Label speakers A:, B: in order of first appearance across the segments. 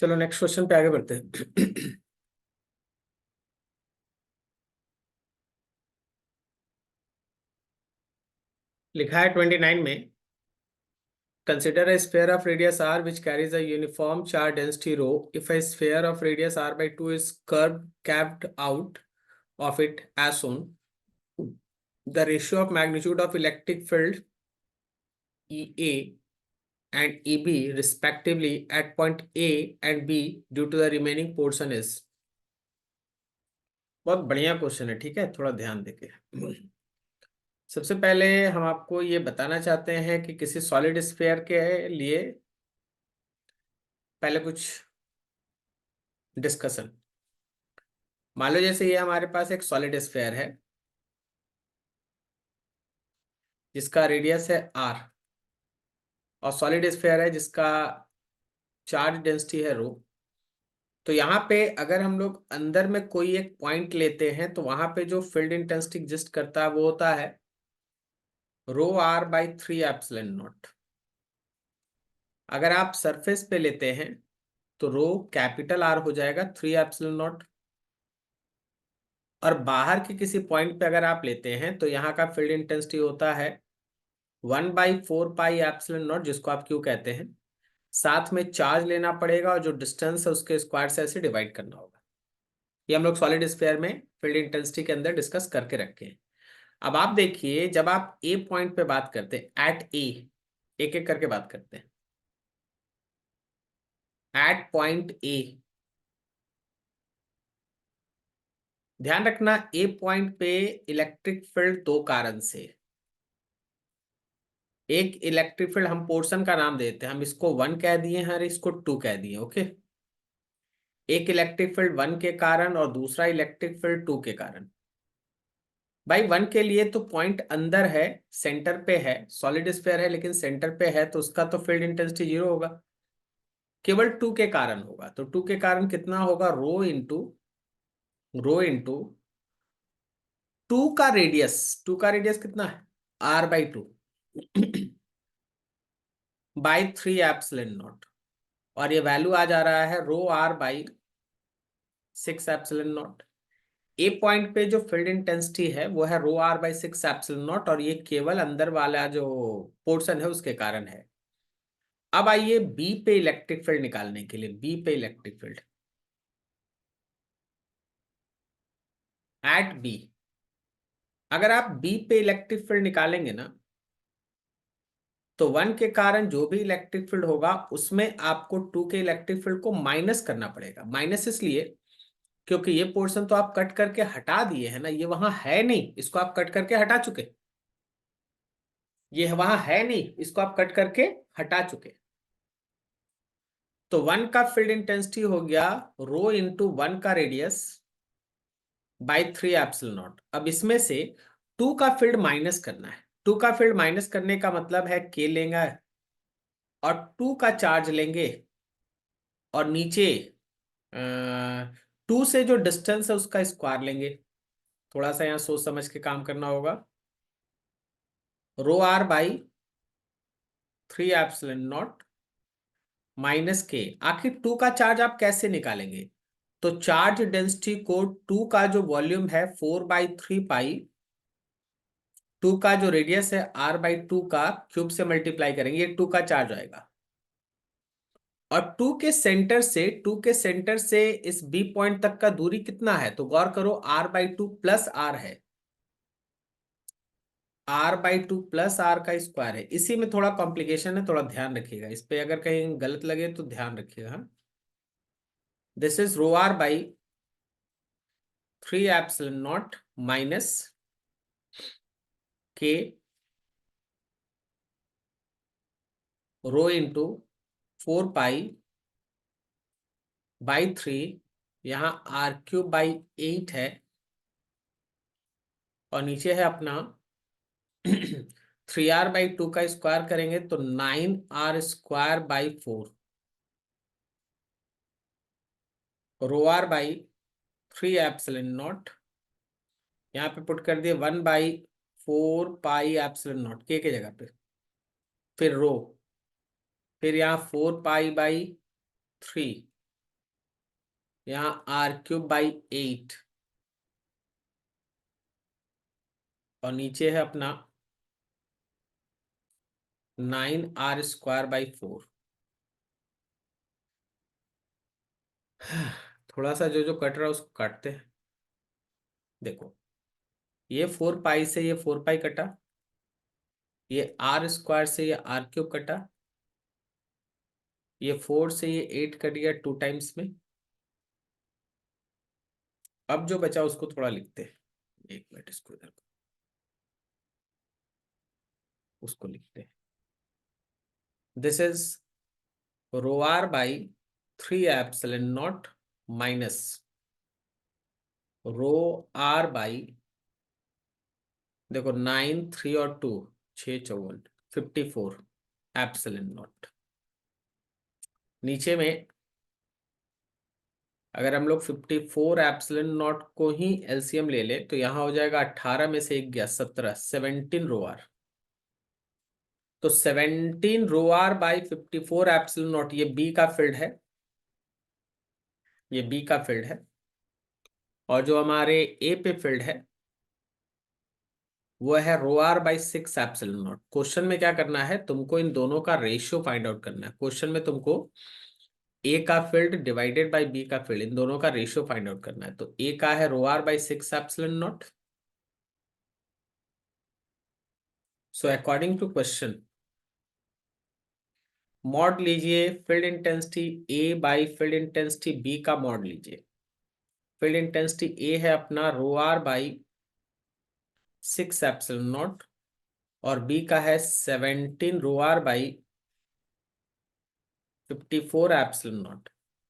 A: चलो next question पे आगे बढ़ते हैं। लिखा है 29 में, consider a sphere of radius r which carries a uniform charge density rho. If a sphere of radius r by 2 is curved capped out of it as shown, the ratio of magnitude of electric field EA and EB respectively at point A and B due to the remaining portion is। बहुत बढ़िया question है, ठीक है, थोड़ा ध्यान देके। सबसे पहले हम आपको ये बताना चाहते हैं कि किसी सॉलिड स्फीयर के लिए पहले कुछ डिस्कशन। मान लो जैसे ये हमारे पास एक सॉलिड स्फीयर है जिसका रेडियस है r, और सॉलिड स्फीयर है जिसका चार्ज डेंसिटी है रो। तो यहाँ पे अगर हम लोग अंदर में कोई एक पॉइंट लेते हैं तो वहां पे जो फील्ड इंटेंसिटी एग्जिस्ट करता है वो होता है रो r बाई 3 एप्सिलॉन नॉट। अगर आप सरफेस पे लेते हैं तो रो कैपिटल R हो जाएगा 3 एप्सिलॉन नॉट, और बाहर के किसी पॉइंट पे अगर आप लेते हैं तो यहाँ का फील्ड इंटेंसिटी होता है 1/4 पाई एप्सिलॉन नॉट, जिसको आप क्यू कहते हैं। साथ में चार्ज लेना पड़ेगा और जो डिस्टेंस है उसके स्क्वायर से ऐसे डिवाइड करना होगा। ये हम लोग सॉलिड स्फीयर में फील्ड इंटेंसिटी के अंदर डिस्कस करके रखे हैं। अब आप देखिए, जब आप ए पॉइंट पे बात करते हैं, एट ए, एक एक करके बात करते हैं। एट पॉइंट ए, ध्यान रखना ए पॉइंट पे इलेक्ट्रिक फील्ड दो कारण से। एक इलेक्ट्रिक फील्ड हम पोर्शन का नाम देते हैं, हम इसको 1 कह दिए हैं और इसको 2 कह दिए, ओके। एक इलेक्ट्रिक फील्ड 1 के कारण और दूसरा इलेक्ट्रिक फील्ड 2 के कारण। भाई 1 के लिए तो पॉइंट अंदर है, सेंटर पे है, सॉलिड स्फीयर है लेकिन सेंटर पे है, तो उसका तो फील्ड इंटेंसिटी 0 होगा। केवल 2 के कारण होगा, तो 2 के कारण कितना होगा, रो इंटू 2 का रेडियस कितना है, r/2 बाई 3 एप्सिलॉन नॉट, और ये वैल्यू आ जा रहा है रो r/6 epsilon not. A point पे जो फील्ड इंटेंसिटी है वो है रो r/6 एप्सिलॉन नॉट, और ये केवल अंदर वाला जो पोर्शन है उसके कारण है। अब आइए बी पे इलेक्ट्रिक फील्ड निकालने के लिए। बी पे इलेक्ट्रिक फील्ड एट बी, अगर आप बी पे इलेक्ट्रिक फील्ड निकालेंगे ना, तो 1 के कारण जो भी इलेक्ट्रिक फील्ड होगा उसमें आपको 2 के इलेक्ट्रिक फील्ड को माइनस करना पड़ेगा। माइनस इसलिए क्योंकि ये पोर्शन तो आप कट करके हटा दिए है ना, ये वहां है नहीं, इसको आप कट करके हटा चुके। ये वहां है नहीं, इसको आप कट करके हटा चुके। तो 1 का फील्ड इंटेंसिटी हो गया रो×1 का रेडियस बाई 3 एप्सिलॉन नॉट। अब इसमें से 2 का फील्ड माइनस करना है। 2 का फील्ड माइनस करने का मतलब है के लेंगे और 2 का चार्ज लेंगे, और नीचे 2 से जो डिस्टेंस है उसका स्क्वायर लेंगे। थोड़ा सा यहाँ सोच समझ के काम करना होगा। रो r/3 एप्सिलॉन नॉट माइनस के, आखिर 2 का चार्ज आप कैसे निकालेंगे, तो चार्ज डेंसिटी को 2 का जो वॉल्यूम है 4/3 पाई, 2 का जो रेडियस है r/2 का क्यूब से मल्टीप्लाई करेंगे, ये 2 का चार्ज आएगा। और 2 के सेंटर से इस बी पॉइंट तक का दूरी कितना है, तो गौर करो r/2 प्लस r है, r/2 प्लस r का स्क्वायर है। इसी में थोड़ा कॉम्प्लिकेशन है, थोड़ा ध्यान रखिएगा इस पे, अगर कहीं गलत लगे तो ध्यान रखिएगा। This is rho r/3 epsilon not minus के रो×4 पाई/3, यहाँ r³ बाई 8 है, और नीचे है अपना 3r/2 का स्क्वायर करेंगे तो 9r² by 4, row r/3 epsilon not, यहाँ पे पुट कर दिए 1/4 पाई एप्सिलॉन नॉट के जगह पे, फिर रो, फिर यहाँ 4 पाई बाई 3, यहाँ r³/8 और नीचे है अपना 9r²/4। थोड़ा सा जो जो कट रहा है उसको काटते हैं। देखो, ये 4 पाई से ये 4 पाई कटा, ये r² से ये r³ कटा, ये 4 से ये 8 कट गया 2 टाइम्स में। अब जो बचा उसको थोड़ा लिखते हैं, एक मिनट, इसको इधर उसको लिखते हैं। This is ρr/3 ε0 minus ρr/, देखो 9, 3 और 2, 6 54, 54 ε0। नीचे में अगर हम लोग 54 ε0 को ही एलसीएम ले ले तो यहां हो जाएगा 18 में से 1 गया 17, 17 ρr। तो 17 ρr/54 ये बी का फील्ड है, ये बी का फील्ड है। और जो हमारे ए पे फील्ड है वो है ρr/6 ε0। क्वेश्चन में क्या करना है, तुमको इन दोनों का रेशियो फाइंड आउट करना है। क्वेश्चन में तुमको ए का फील्ड डिवाइडेड बाय बी का फील्ड, इन दोनों का रेशियो फाइंड आउट करना है। तो ए का है ρr/6 ε0। So according to question, mod लीजिए field intensity A by field intensity B का मॉड लीजिए। फील्ड इंटेंसिटी ए है अपना ρr/6 ε0 और बी का है 17 ρr/54 ε0।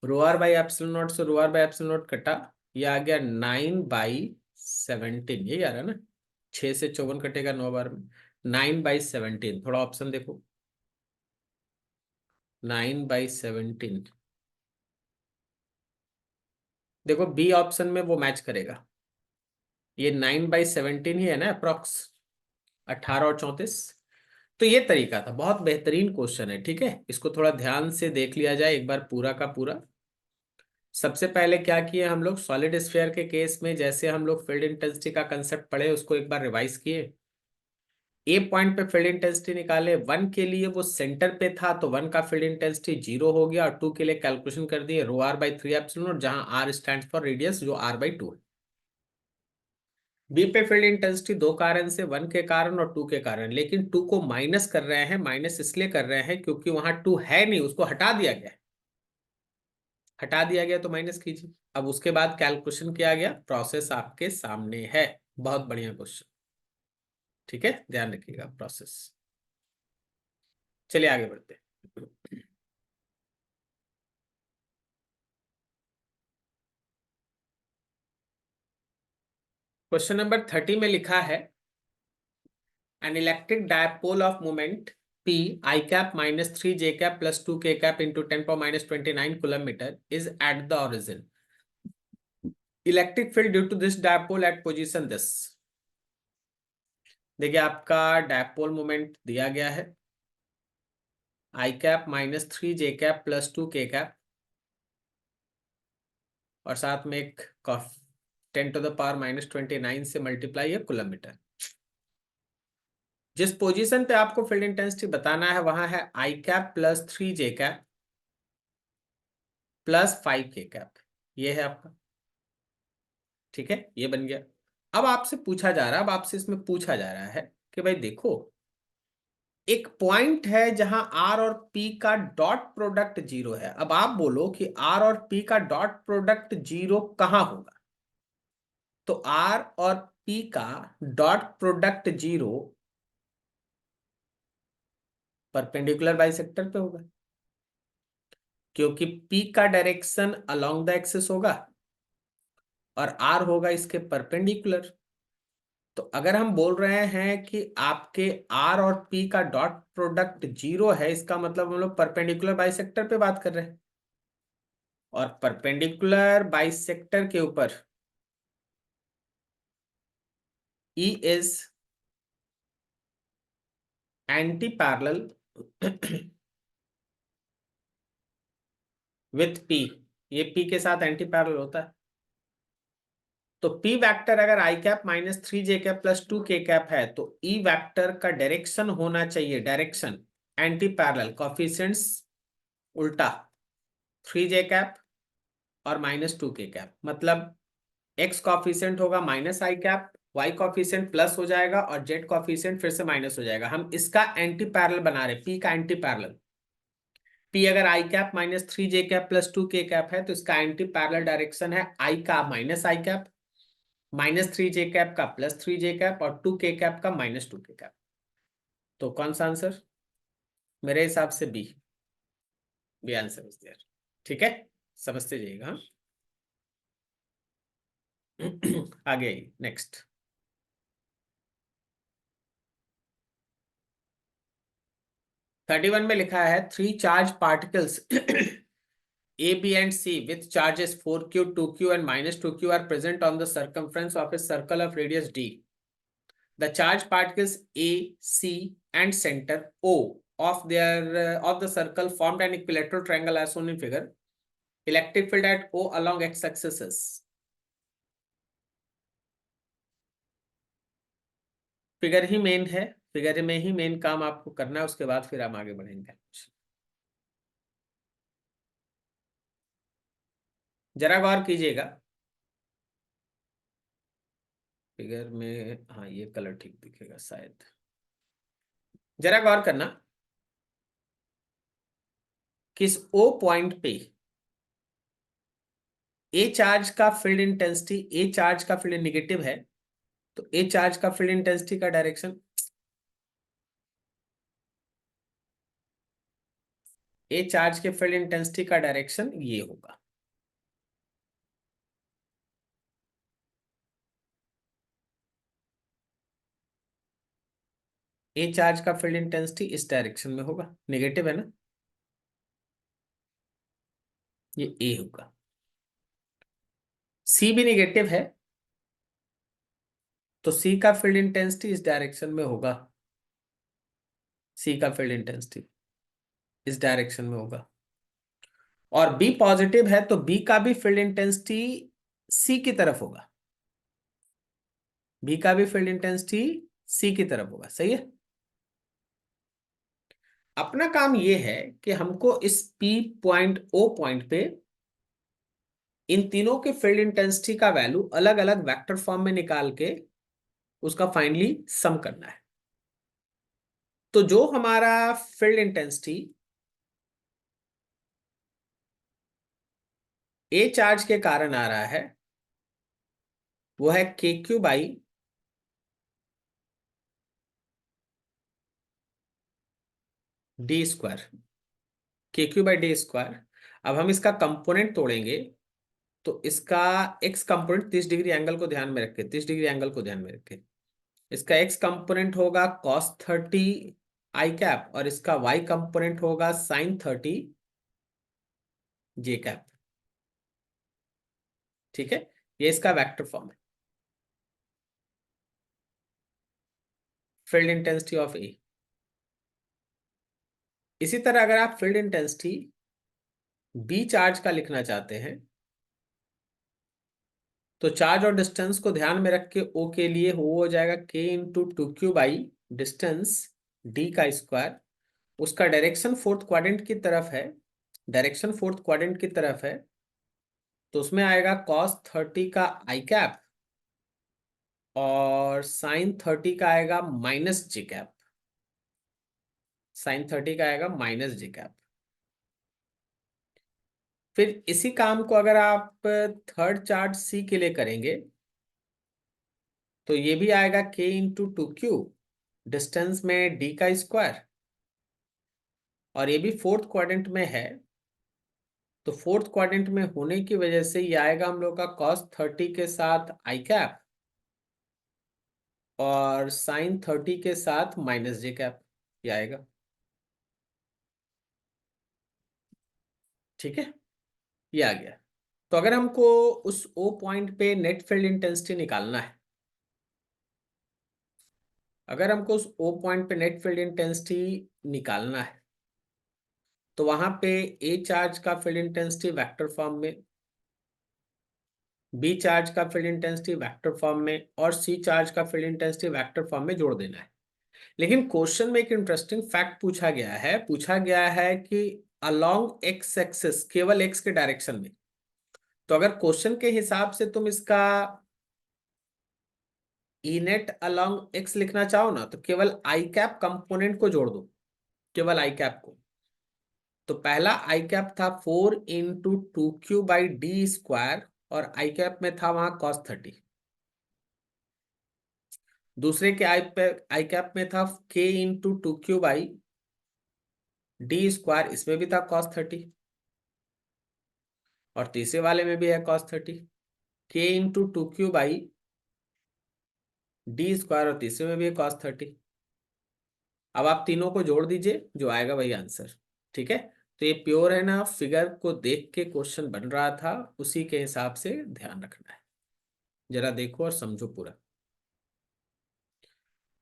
A: ρr/ε0 से ρr/ε0 कटा, ये आ गया 9/17, यही आ रहा है ना। 6 से 54 कटेगा 9 बार में, 9/17। थोड़ा ऑप्शन देखो, 9/17। देखो बी ऑप्शन में वो मैच करेगा, ये 9/17 ही है ना अप्रोक्स, 18 और 34। तो ये तरीका था, बहुत बेहतरीन क्वेश्चन है। ठीक है, इसको थोड़ा ध्यान से देख लिया जाए एक बार पूरा का पूरा। सबसे पहले क्या किए हम लोग, सॉलिड स्फीयर के केस में जैसे हम लोग फील्ड इंटेंसिटी का कंसेप्ट पढ़े उसको एक बार रिवाइज किए। ए पॉइंट पे फील्ड इंटेंसिटी निकाले, 1 के लिए वो सेंटर पे था तो 1 का फील्ड इंटेंसिटी 0 हो गया, और 2 के लिए कैलकुलेशन कर दिए ρr/3 जहां r स्टैंड फॉर रेडियस जो r/2 है। बी पे फील्ड इंटेंसिटी दो कारण से, 1 के कारण और 2 के कारण, लेकिन 2 को माइनस कर रहे हैं। माइनस इसलिए कर रहे हैं क्योंकि वहां 2 है नहीं, उसको हटा दिया गया। हटा दिया गया तो माइनस कीजिए। अब उसके बाद कैलकुलेशन किया गया, प्रोसेस आपके सामने है। बहुत बढ़िया क्वेश्चन। ठीक है, ध्यान रखिएगा प्रोसेस। चलिए आगे बढ़ते हैं। क्वेश्चन नंबर 30 में लिखा है, an electric dipole of moment P I cap minus 3 J cap plus 2 K cap into 10 power minus 29 coulomb meter is at the origin. Electric field due to this dipole at position this. देखिए आपका dipole moment दिया गया है, I cap minus 3 J cap plus 2 K cap और साथ में एक 10⁻⁻29 से मल्टीप्लाई है कूलम मीटर। जिस पोजीशन पे आपको फील्ड इंटेंसिटी बताना है वहां है I cap plus 3 J cap plus 5 K cap, ये है आपका। ठीक है, ये बन गया। अब आपसे पूछा जा रहा है, अब आपसे इसमें पूछा जा रहा है कि भाई देखो, एक पॉइंट है जहां आर और पी का डॉट प्रोडक्ट 0 है। अब आप बोलो कि आर और पी का डॉट प्रोडक्ट 0 कहां होगा। तो आर और पी का डॉट प्रोडक्ट 0 परपेंडिकुलर बाइसेक्टर पे होगा, क्योंकि पी का डायरेक्शन अलोंग द एक्सिस होगा और आर होगा इसके परपेंडिकुलर। तो अगर हम बोल रहे हैं कि आपके आर और पी का डॉट प्रोडक्ट 0 है, इसका मतलब हम लोग परपेंडिकुलर बाइसेक्टर पे बात कर रहे हैं। और परपेंडिकुलर बाइसेक्टर के ऊपर E is anti parallel with P। ये P के साथ एंटी पैरेलल होता है। तो P वेक्टर अगर i cap minus 3j cap plus 2k cap है तो E वेक्टर का डायरेक्शन होना चाहिए, डायरेक्शन एंटी पैरेलल, कॉफिशिएंट्स उल्टा, 3j कैप और माइनस 2k कैप। मतलब x कॉफिशिएंट होगा minus i cap, y coefficient plus हो जाएगा और z कॉफिशिएंट फिर से माइनस हो जाएगा। हम इसका एंटी पैरेलल बना रहे, P का एंटी पैरेलल। P अगर i cap minus 3j cap plus 2k cap है तो इसका एंटी पैरेलल डायरेक्शन है I का minus i cap, minus 3j cap का प्लस 3j कैप और 2k कैप का माइनस 2k कैप। तो कौन सा आंसर? मेरे हिसाब से बी आंसर इज देयर। ठीक है, समझते जाइएगा। हाँ? आगे नेक्स्ट। 31 में लिखा है three charge particles A, B, and C with charges 4q, 2q, and minus 2q are present on the circumference of a circle of radius d. The charge particles A, C, and center O of the circle formed an equilateral triangle as shown in figure. Electric field at O along x-axis is. Figure he main है, figure में ही main काम आपको करना है, उसके बाद फिर हम आगे बढ़ेंगे। जरा गौर कीजिएगा फिगर में। हाँ, ये कलर ठीक दिखेगा शायद। जरा गौर करना, किस ओ पॉइंट पे ए चार्ज का फील्ड इंटेंसिटी, ए चार्ज का फील्ड निगेटिव है, तो ए चार्ज का फील्ड इंटेंसिटी का डायरेक्शन, ए चार्ज के फील्ड इंटेंसिटी का डायरेक्शन ये होगा। ए चार्ज का फील्ड इंटेंसिटी इस डायरेक्शन में होगा, नेगेटिव है ना, ये ए होगा। सी भी नेगेटिव है तो सी का फील्ड इंटेंसिटी इस डायरेक्शन में होगा, सी का फील्ड इंटेंसिटी इस डायरेक्शन में होगा। और बी पॉजिटिव है तो बी का भी फील्ड इंटेंसिटी सी की तरफ होगा, बी का भी फील्ड इंटेंसिटी सी की तरफ होगा। सही है। अपना काम ये है कि हमको इस पी पॉइंट ओ पॉइंट पे इन तीनों के फील्ड इंटेंसिटी का वैल्यू अलग अलग वेक्टर फॉर्म में निकाल के उसका फाइनली सम करना है। तो जो हमारा फील्ड इंटेंसिटी ए चार्ज के कारण आ रहा है वो है के क्यू बाई डी स्क्वायर, के क्यू बाई डी स्क्वायर। अब हम इसका कंपोनेंट तोड़ेंगे तो इसका एक्स कंपोनेंट 30 डिग्री एंगल को ध्यान में रखें, 30 डिग्री एंगल को ध्यान में रखें। इसका एक्स कंपोनेंट होगा cos 30 आई कैप और इसका वाई कंपोनेंट होगा sin 30 जे कैप। ठीक है, ये इसका वेक्टर फॉर्म है, फील्ड इंटेंसिटी ऑफ ए। इसी तरह अगर आप फील्ड इंटेंसिटी बी चार्ज का लिखना चाहते हैं तो चार्ज और डिस्टेंस को ध्यान में रख के ओ के लिए वो हो जाएगा के into 2q by distance D का स्क्वायर। उसका डायरेक्शन फोर्थ क्वाड्रेंट की तरफ है, डायरेक्शन फोर्थ क्वाड्रेंट की तरफ है, तो उसमें आएगा cos 30 का आई कैप और sin 30 का आएगा माइनस जे कैप, sin 30 का आएगा माइनस जे कैप। फिर इसी काम को अगर आप थर्ड चार्ज सी के लिए करेंगे तो ये भी आएगा k इंटू 2q डिस्टेंस में d का स्क्वायर और ये भी फोर्थ क्वाड्रेंट में है, तो फोर्थ क्वाड्रेंट में होने की वजह से ये आएगा हम लोग का cos 30 के साथ आई कैप और sin 30 के साथ माइनस जे कैप, ये आएगा। ठीक है, ये आ गया। तो अगर हमको उस ओ पॉइंट पे नेट फील्ड इंटेंसिटी निकालना है, अगर हमको उस ओ पॉइंट पे नेट फील्ड इंटेंसिटी निकालना है तो वहां पे ए चार्ज का फील्ड इंटेंसिटी वेक्टर फॉर्म में, बी चार्ज का फील्ड इंटेंसिटी वेक्टर फॉर्म में और सी चार्ज का फील्ड इंटेंसिटी वेक्टर फॉर्म में जोड़ देना है। लेकिन क्वेश्चन में एक इंटरेस्टिंग फैक्ट पूछा गया है कि अलोंग एक्स एक्सिस, केवल एक्स के डायरेक्शन में। तो अगर क्वेश्चन के हिसाब से तुम इसका ई नेट अलोंग एक्स लिखना चाहो ना, तो केवल आई कैप कंपोनेंट को जोड़ दो, केवल आई कैप को। तो पहला आई कैप था 4 × 2q/d², और आई कैप में था वहां cos 30। दूसरे के आई कैप में था k × 2q/d², इसमें भी था cos 30। और तीसरे वाले में भी है cos 30, k × 2q/d², और तीसरे में भी है cos 30। अब आप तीनों को जोड़ दीजिए, जो आएगा वही आंसर। ठीक है, तो ये प्योर है ना, फिगर को देख के क्वेश्चन बन रहा था, उसी के हिसाब से ध्यान रखना है। जरा देखो और समझो पूरा।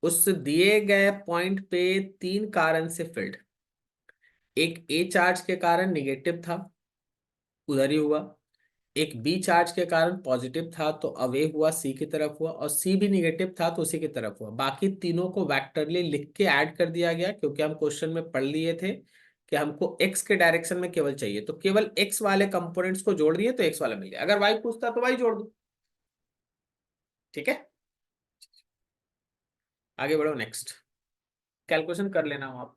A: उस दिए गए पॉइंट पे 3 कारण से फील्ड, एक ए चार्ज के कारण निगेटिव था, उधर ही हुआ। एक बी चार्ज के कारण पॉजिटिव था, तो अवे हुआ, सी की तरफ हुआ। और सी भी निगेटिव था, तो उसी की तरफ हुआ। बाकी तीनों को वेक्टरली लिख के ऐड कर दिया गया, क्योंकि हम क्वेश्चन में पढ़ लिए थे कि हमको एक्स के डायरेक्शन में केवल चाहिए, तो केवल एक्स वाले कंपोनेंट्स को जोड़ दिए तो एक्स वाला मिल गया। अगर वाई पूछता तो वाई जोड़ दो। ठीक है, आगे बढ़ो, नेक्स्ट कैलकुलेशन कर लेना हो आप।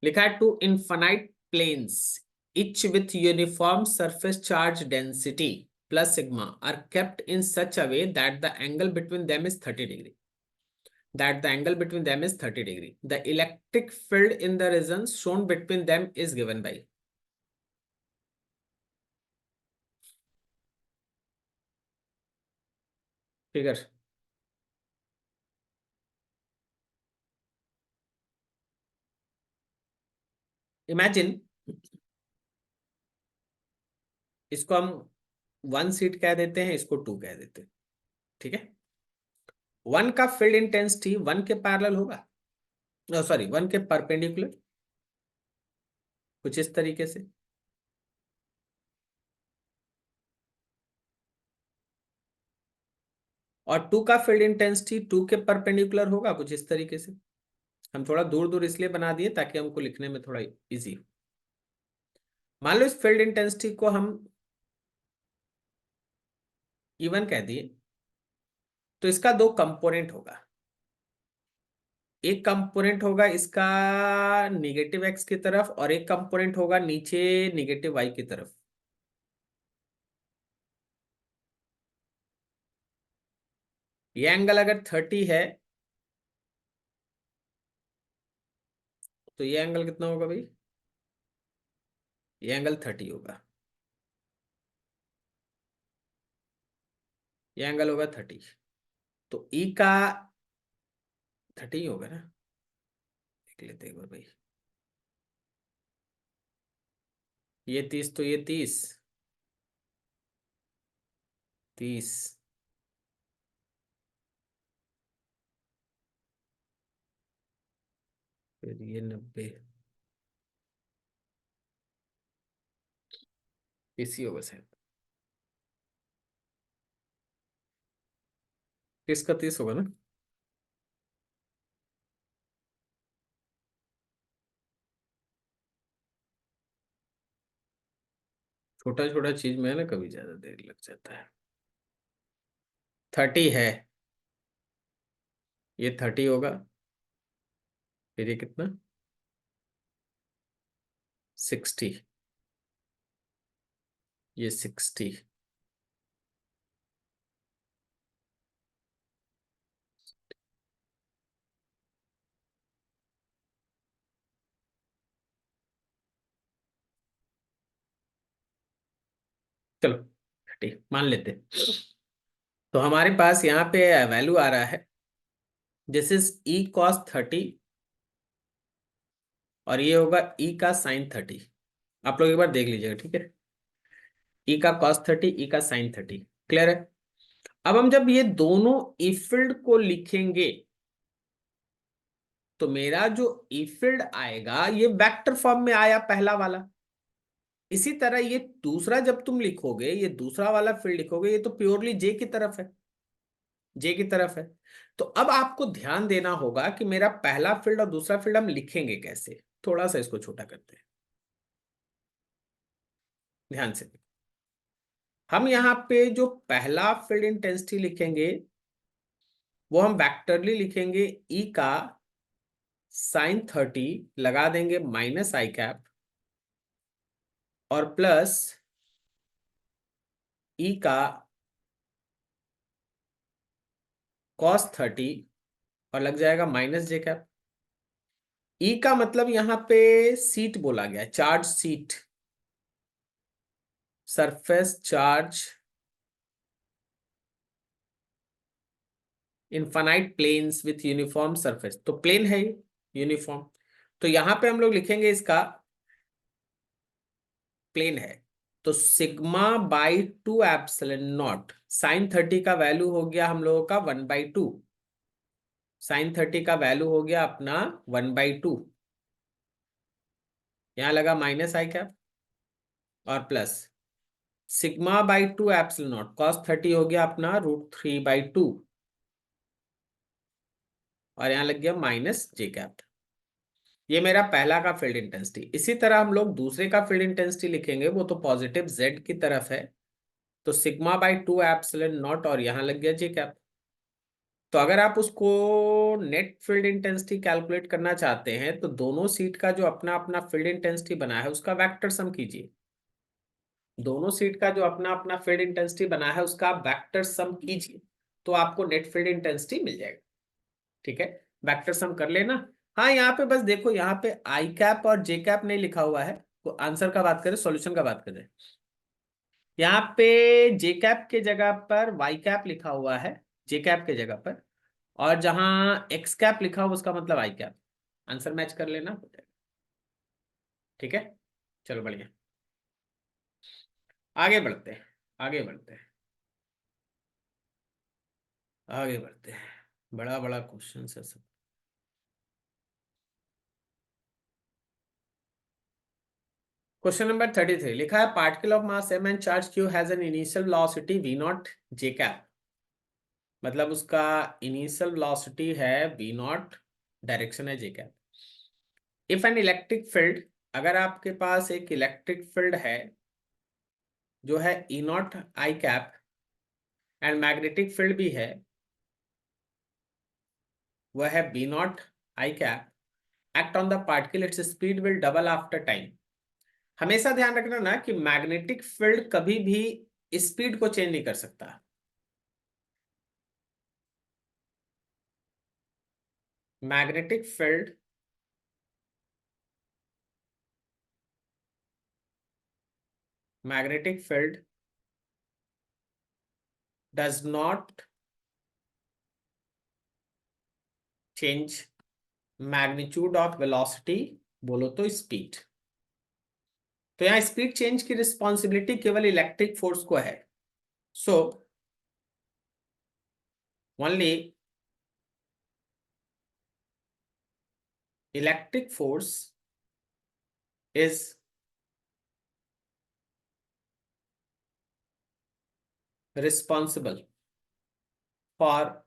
A: लिखा है two infinite planes each with uniform surface charge density plus sigma are kept in such a way that the angle between them is 30 degree. The electric field in the regions shown between them is given by. Figure. Imagine इसको हम 1 seat कह देते हैं, इसको 2 कह देते हैं। ठीक है, 1 का फील्ड इंटेंसिटी 1 के पैरेलल होगा, सॉरी 1 के परपेंडिकुलर, कुछ इस तरीके से। और 2 का फील्ड इंटेंसिटी 2 के परपेंडिकुलर होगा, कुछ इस तरीके से। हम थोड़ा दूर दूर इसलिए बना दिए ताकि हमको लिखने में थोड़ा इजी हो। मान लो इस फील्ड इंटेंसिटी को हम E1 कह दिए, तो इसका 2 कंपोनेंट होगा। एक कंपोनेंट होगा इसका निगेटिव एक्स की तरफ, और एक कंपोनेंट होगा नीचे निगेटिव वाई की तरफ। ये एंगल अगर 30 है, तो ये एंगल कितना होगा भाई? ये एंगल 30 होगा, ये एंगल होगा 30। तो ई का 30 होगा ना, देख लेते एक बार भाई। ये 30, तो ये 30, 30, फिर ये 90, इसी होगा शायद। 30 का 30 होगा ना। छोटा छोटा चीज में है ना, कभी ज्यादा देर लग जाता है। 30 है, ये 30 होगा, फिर ये कितना, 60, ये 60। चलो 30 मान लेते हैं। तो हमारे पास यहाँ पे वैल्यू आ रहा है, दिस इज E cos 30, और ये होगा E का sin 30। आप लोग एक बार देख लीजिएगा, ठीक है। E का cos 30, E का sin 30, क्लियर है। अब हम जब ये दोनों ई फील्ड को लिखेंगे, तो मेरा जो ई फील्ड आएगा ये वेक्टर फॉर्म में आया पहला वाला। इसी तरह ये दूसरा जब तुम लिखोगे, ये दूसरा वाला फील्ड लिखोगे, ये तो प्योरली जे की तरफ है, जे की तरफ है। तो अब आपको ध्यान देना होगा कि मेरा पहला फील्ड और दूसरा फील्ड हम लिखेंगे कैसे। थोड़ा सा इसको छोटा करते हैं, ध्यान से। हम यहाँ पे जो पहला फील्ड इंटेंसिटी लिखेंगे वो हम वेक्टरली लिखेंगे, ई का sin 30 लगा देंगे माइनस आई कैप और प्लस ई का cos 30 और लग जाएगा माइनस जे कैप। ई का मतलब यहाँ पे सीट बोला गया, charge sheet, surface charge infinite planes with uniform surface, तो प्लेन है यूनिफॉर्म। तो यहां पे हम लोग लिखेंगे इसका प्लेन है। तो sigma by 2 epsilon not, sin 30 का वैल्यू हो गया हम लोगों का 1/2, sin 30 का वैल्यू हो गया अपना 1/2। यहां लगा माइनस आई कैप और plus sigma by 2 epsilon not, cos 30 हो गया अपना √3/2 और यहां लग गया माइनस जे कैप। ये मेरा पहला का फील्ड इंटेंसिटी। इसी तरह हम लोग दूसरे का फील्ड इंटेंसिटी लिखेंगे, वो तो पॉजिटिव जेड की तरफ है। तो सिग्मा बाई 2 एप्सिलॉन नॉट और यहां लग गया जे कैप। तो अगर आप उसको नेट फील्ड इंटेंसिटी कैलकुलेट करना चाहते हैं तो दोनों सीट का जो अपना अपना फील्ड इंटेंसिटी बना है उसका वेक्टर सम कीजिए। दोनों सीट का जो अपना अपना फील्ड इंटेंसिटी बना है उसका वेक्टर सम कीजिए, तो आपको नेट फील्ड इंटेंसिटी मिल जाएगा। ठीक है, वेक्टर सम कर लेना। हाँ, यहाँ पे बस देखो, यहाँ पे आई कैप और जे कैप नहीं लिखा हुआ है। तो आंसर का बात करें, सॉल्यूशन का बात करें, यहाँ पे जे कैप के जगह पर वाई कैप लिखा हुआ है, जे कैप के जगह पर। और जहां एक्स कैप लिखा हुआ उसका मतलब आई कैप। आंसर मैच कर लेना, हो जाएगा। ठीक है, चलो बढ़िया, आगे बढ़ते हैं, आगे बढ़ते हैं, आगे बढ़ते हैं। बड़ा बड़ा क्वेश्चन है सब। क्वेश्चन नंबर 33 लिखा है, particle of mass m and charge q has an initial velocity v naught j cap. मतलब उसका इनिशियल वेलोसिटी है v नॉट, डायरेक्शन है j cap. If an electric field, अगर आपके पास एक इलेक्ट्रिक फील्ड है जो है E naught i cap and magnetic field भी है, वह है B naught i cap, act on the particle, its speed will double after time. हमेशा ध्यान रखना ना कि मैग्नेटिक फील्ड कभी भी स्पीड को चेंज नहीं कर सकता। Magnetic field magnetic field does not change magnitude of velocity, बोलो तो स्पीड। तो यहां स्पीड चेंज की रिस्पॉन्सिबिलिटी केवल इलेक्ट्रिक फोर्स को है। So only electric force is responsible for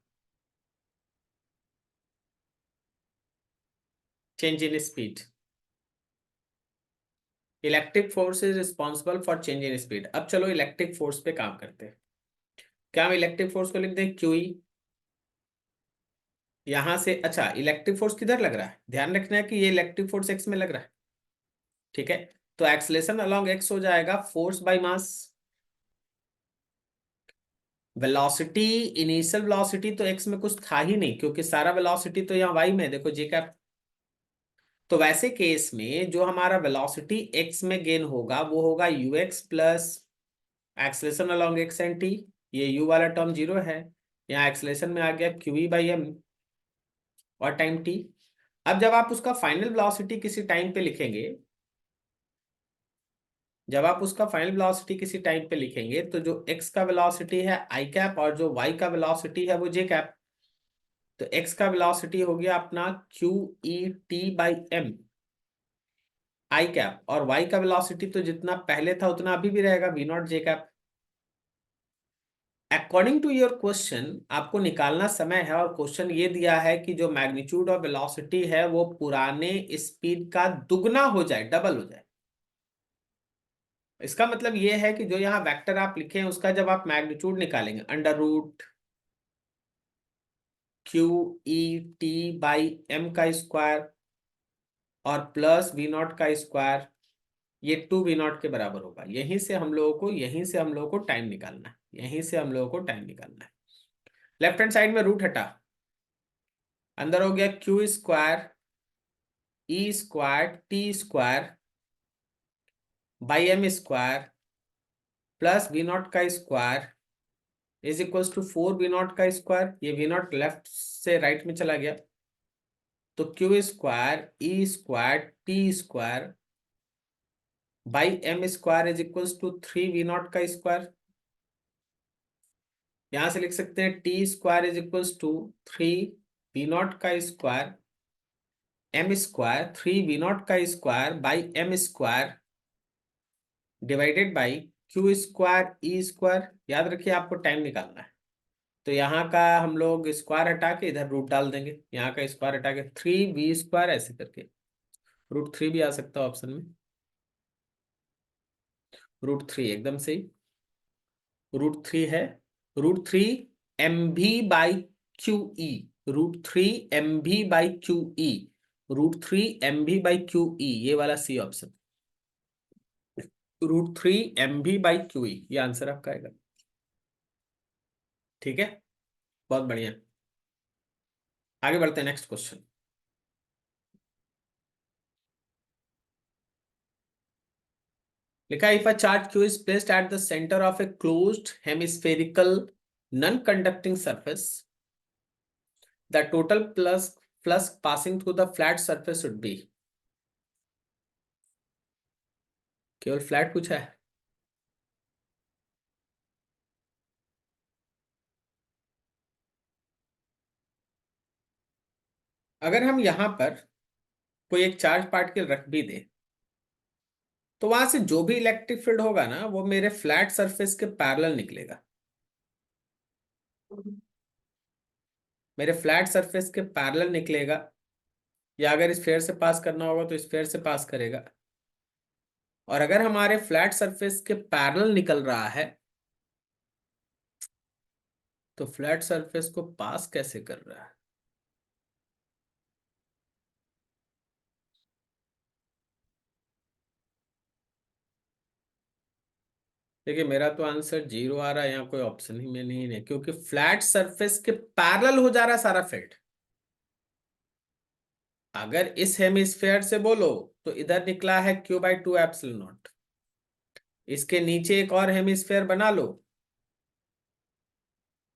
A: change in speed। Electric force is responsible for change in speed. अब चलो इलेक्ट्रिक फोर्स पे काम करते हैं। क्या हम इलेक्ट्रिक फोर्स को लिख दें क्यूई, यहां से। अच्छा, इलेक्ट्रिक फोर्स किधर लग रहा है, ध्यान रखना है कि ये इलेक्ट्रिक फोर्स एक्स में लग रहा है। ठीक है, तो एक्सलेशन अलोंग एक्स हो जाएगा force by mass. Velocity, initial velocity तो एक्स में कुछ था ही नहीं, क्योंकि सारा वेलोसिटी तो यहाँ वाई में है, देखो जे कैप। तो वैसे केस में जो हमारा वेलोसिटी एक्स में गेन होगा वो होगा you x plus acceleration along x and T. ये u वाला टर्म 0 है, यहाँ एक्सलेशन में आ गया QE/m और टाइम t। अब जब आप उसका फाइनल वेलोसिटी किसी टाइम पे लिखेंगे, जब आप उसका फाइनल वेलोसिटी किसी टाइम पे लिखेंगे तो जो x का वेलोसिटी है आई कैप और जो y का वेलोसिटी है वो जे कैप। तो x का वेलोसिटी हो गया अपना q E t by m i cap, और y का वेलोसिटी तो जितना पहले था उतना अभी भी रहेगा, v not J cap. According to your question आपको निकालना समय है, और क्वेश्चन ये दिया है कि जो मैग्नीट्यूड ऑफ वेलोसिटी है वो पुराने स्पीड का दुगना हो जाए, डबल हो जाए। इसका मतलब ये है कि जो यहाँ वेक्टर आप लिखे हैं उसका जब आप मैग्नीट्यूड निकालेंगे, under root q E t by m का स्क्वायर और प्लस वी नॉट का स्क्वायर, ये 2v0 के बराबर होगा। यहीं से हम लोगों को टाइम निकालना है, यहीं से हम लोगों को टाइम निकालना है। लेफ्ट हैंड साइड में रूट हटा, अंदर हो गया q square E square T square by M square plus v not का square is equal to 4v0 का स्क्वायर। ये v0 लेफ्ट से राइट में चला गया, तो Q square E square T square by M square is equal to 3v0 का square. यहां से लिख सकते हैं T square is equal to 3v0 का स्क्वायर एम स्क्वायर 3v0 का square by M square divided by Q square E square. याद रखिए आपको टाइम निकालना है, तो यहाँ का हम लोग स्क्वायर हटा के इधर रूट डाल देंगे, यहाँ का स्क्वायर हटा के 3v स्क्वायर ऐसे करके, √3 भी आ सकता है ऑप्शन में, √3 एकदम सही, √3 है, √3 mv by Q E, √3 mv by Q E, √3 mv by Q E, ये वाला C option, √3 mv by Q E, ये आंसर आपका आएगा। ठीक है, बहुत बढ़िया, आगे बढ़ते हैं नेक्स्ट क्वेश्चन। लिखा if a charge q is placed at the center of a closed hemispherical non-conducting surface, the total flux passing through the flat surface should be। केवल फ्लैट पूछा है। अगर हम यहां पर कोई एक चार्ज पार्टिकल रख भी दे तो वहां से जो भी इलेक्ट्रिक फील्ड होगा ना वो मेरे फ्लैट सरफेस के पैरेलल निकलेगा, मेरे फ्लैट सरफेस के पैरेलल निकलेगा, या अगर स्फीयर से पास करना होगा तो स्फीयर से पास करेगा। और अगर हमारे फ्लैट सरफेस के पैरेलल निकल रहा है तो फ्लैट सरफेस को पास कैसे कर रहा है? देखिए मेरा तो आंसर 0 आ रहा है, यहाँ कोई ऑप्शन ही में नहीं है, क्योंकि फ्लैट सरफेस के पैरेलल हो जा रहा है सारा फील्ड। अगर इस हेमिस्फेयर से बोलो तो इधर निकला है q/2 ε0, इसके नीचे एक और हेमिस्फेयर बना लो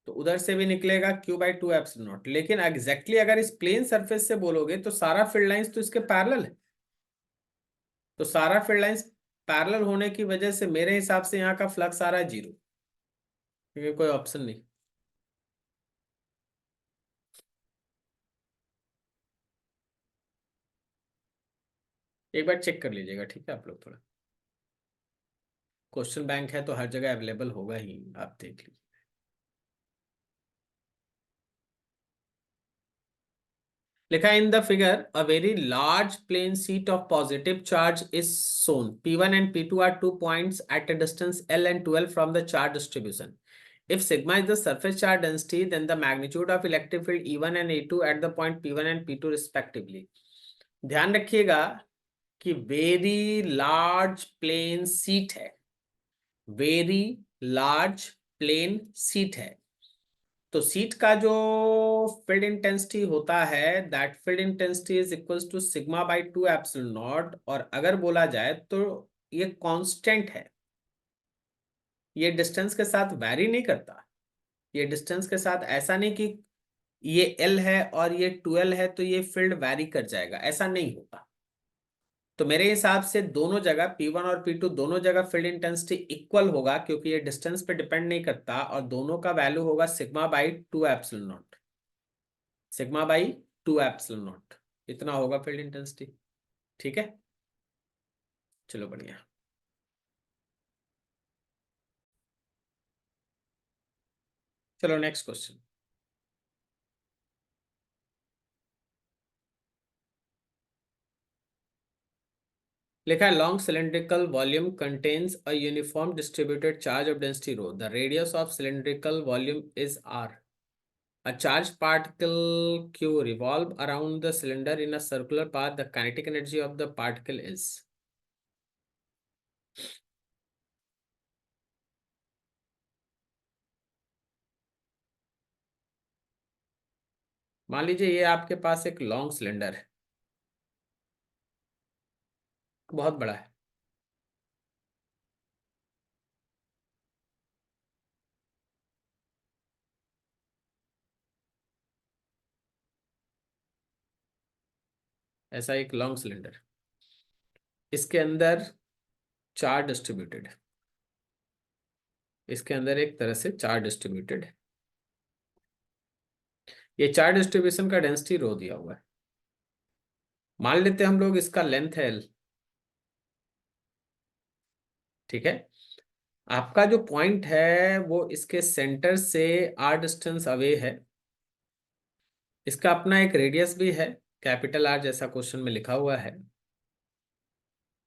A: तो उधर से भी निकलेगा q/2 ε0। लेकिन एग्जैक्टली अगर इस प्लेन सरफेस से बोलोगे तो सारा फील्ड लाइंस तो इसके पैरेलल है, तो सारा फील्ड लाइंस पैरेलल होने की वजह से मेरे हिसाब से यहाँ का फ्लक्स आ रहा है 0, क्योंकि कोई ऑप्शन नहीं। एक बार चेक कर लीजिएगा, ठीक है आप लोग थोड़ा, क्वेश्चन बैंक है तो हर जगह अवेलेबल होगा ही, आप देख लीजिए। लिखा in the figure a very large plane sheet of positive charge is shown, p1 and p2 are 2 points at a distance l and 12 from the charge distribution. If sigma is the surface charge density, then the magnitude of electric field E1 and E2 at the point P1 and P2 respectively। ध्यान रखिएगा कि very large plane sheet है, very large plane sheet है, तो sheet का जो field intensity होता है that field intensity is equals to σ/2 ε0। और अगर बोला जाए तो ये कांस्टेंट है, ये डिस्टेंस के साथ वैरी नहीं करता, ये डिस्टेंस के साथ ऐसा नहीं कि ये L है और ये 2L है तो ये फील्ड वैरी कर जाएगा, ऐसा नहीं होता। तो मेरे हिसाब से दोनों जगह P1 और P2 दोनों जगह फील्ड इंटेंसिटी इक्वल होगा, क्योंकि ये डिस्टेंस पे डिपेंड नहीं करता, और दोनों का वैल्यू होगा σ/2 ε0। सिग्मा बाई 2 एप्सिलॉन नॉट, इतना होगा फील्ड इंटेंसिटी। ठीक है, चलो बढ़िया। चलो नेक्स्ट क्वेश्चन। लिखा है long cylindrical volume contains a uniform distributed charge of density rho, the radius of cylindrical volume is R, a charged particle q revolve around the cylinder in a circular path, the kinetic energy of the particle is। मान लीजिए ये आपके पास एक long cylinder है, बहुत बड़ा है। ऐसा एक लॉन्ग सिलेंडर, इसके अंदर चार्ज डिस्ट्रीब्यूटेड है, इसके अंदर एक तरह से चार्ज डिस्ट्रीब्यूटेड है। ये चार्ज डिस्ट्रीब्यूशन का डेंसिटी रो दिया हुआ है। मान लेते हैं हम लोग इसका लेंथ है एल। ठीक है, आपका जो पॉइंट है वो इसके सेंटर से आर डिस्टेंस अवे है, इसका अपना एक रेडियस भी है, कैपिटल आर, जैसा क्वेश्चन में लिखा हुआ है।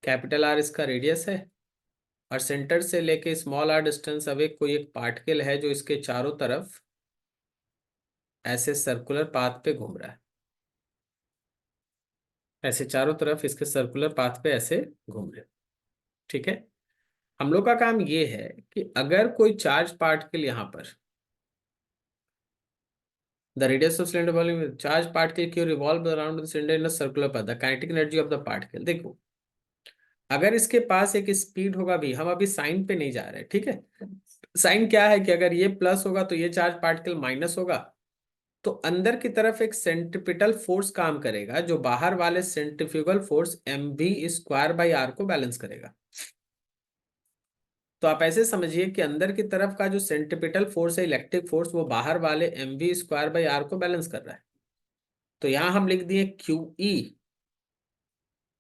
A: कैपिटल आर इसका रेडियस है, और सेंटर से लेके स्मॉल आर डिस्टेंस अवे कोई एक पार्टिकल है जो इसके चारों तरफ ऐसे सर्कुलर पाथ पे घूम रहा है, ऐसे चारों तरफ इसके सर्कुलर पाथ पे ऐसे घूम रहे हैं। ठीक है, हम लोग का काम ये है कि अगर कोई चार्ज पार्टिकल यहाँ पर, the radius of cylinder volume charge particle क्यों revolve around the cylinder in a circular path, the kinetic energy of the particle. देखो, अगर इसके पास एक स्पीड होगा भी, हम अभी साइन पे नहीं जा रहे, ठीक है। साइन क्या है कि अगर ये प्लस होगा तो ये चार्ज पार्टिकल माइनस होगा, तो अंदर की तरफ एक सेंट्रिपिटल फोर्स काम करेगा जो बाहर वाले centrifugal force m v square by r को बैलेंस करेगा। तो आप ऐसे समझिए कि अंदर की तरफ का जो सेंट्रिपिटल फोर्स है, इलेक्ट्रिक फोर्स, वो बाहर वाले m v square by r को बैलेंस कर रहा है। तो यहां हम लिख दिए क्यू ई,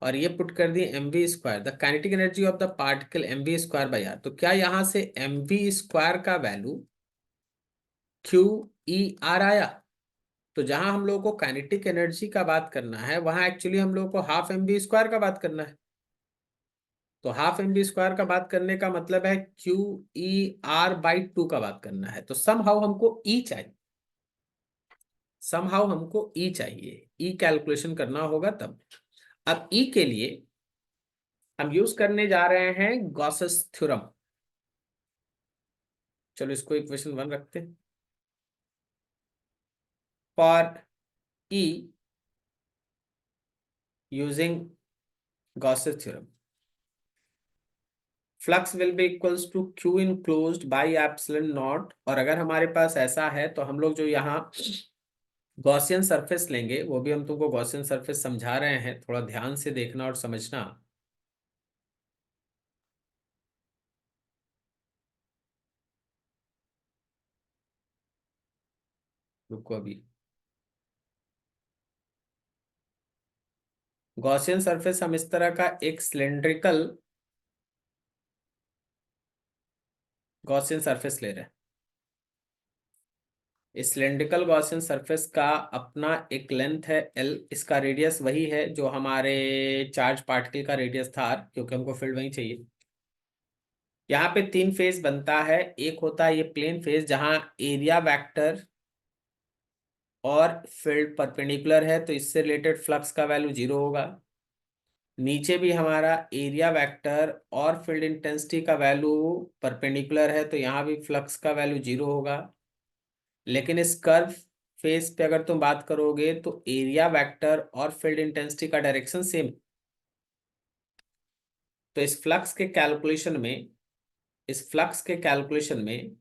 A: और ये पुट कर दिए m v square, the kinetic energy of the particle m v square by r. तो क्या यहां से एम वी स्क्वायर का वैल्यू क्यू ई आर आया? तो जहां हम लोग को काइनेटिक एनर्जी का बात करना है, वहां एक्चुअली हम लोग को हाफ एम वी स्क्वायर का बात करना है। तो हाफ एम वी स्क्वायर का बात करने का मतलब है क्यू ई आर बाई 2 का बात करना है। तो समहाउ हमको ई चाहिए, समहाउ हमको ई चाहिए, ई कैलकुलेशन करना होगा तब। अब ई के लिए हम यूज करने जा रहे हैं गॉसेस थ्योरम। चलो इसको इक्वेशन 1 रखते हैं। For E using Gauss's theorem, flux will be equals to q enclosed by epsilon not. और अगर हमारे पास ऐसा है तो हम लोग जो यहाँ गॉसियन सरफेस लेंगे, वो भी हम तुमको गॉसियन सरफेस समझा रहे हैं, थोड़ा ध्यान से देखना और समझना। रुको अभी, गॉसियन सरफेस हम इस तरह का एक सिलेंड्रिकल गॉसियन सरफेस ले रहे हैं। इस सिलेंड्रिकल गॉसियन सरफेस का अपना एक लेंथ है एल, इसका रेडियस वही है जो हमारे चार्ज पार्टिकल का रेडियस था आर, क्योंकि हमको फील्ड वही चाहिए। यहाँ पे 3 फेज बनता है। एक होता है ये प्लेन फेज जहां एरिया वेक्टर और फील्ड परपेंडिकुलर है, तो इससे रिलेटेड फ्लक्स का वैल्यू 0 होगा। नीचे भी हमारा एरिया वेक्टर और फील्ड इंटेंसिटी का वैल्यू परपेंडिकुलर है, तो यहाँ भी फ्लक्स का वैल्यू 0 होगा। लेकिन इस कर्व फेस पे अगर तुम बात करोगे तो एरिया वेक्टर और फील्ड इंटेंसिटी का डायरेक्शन सेम। तो इस फ्लक्स के कैलकुलेशन में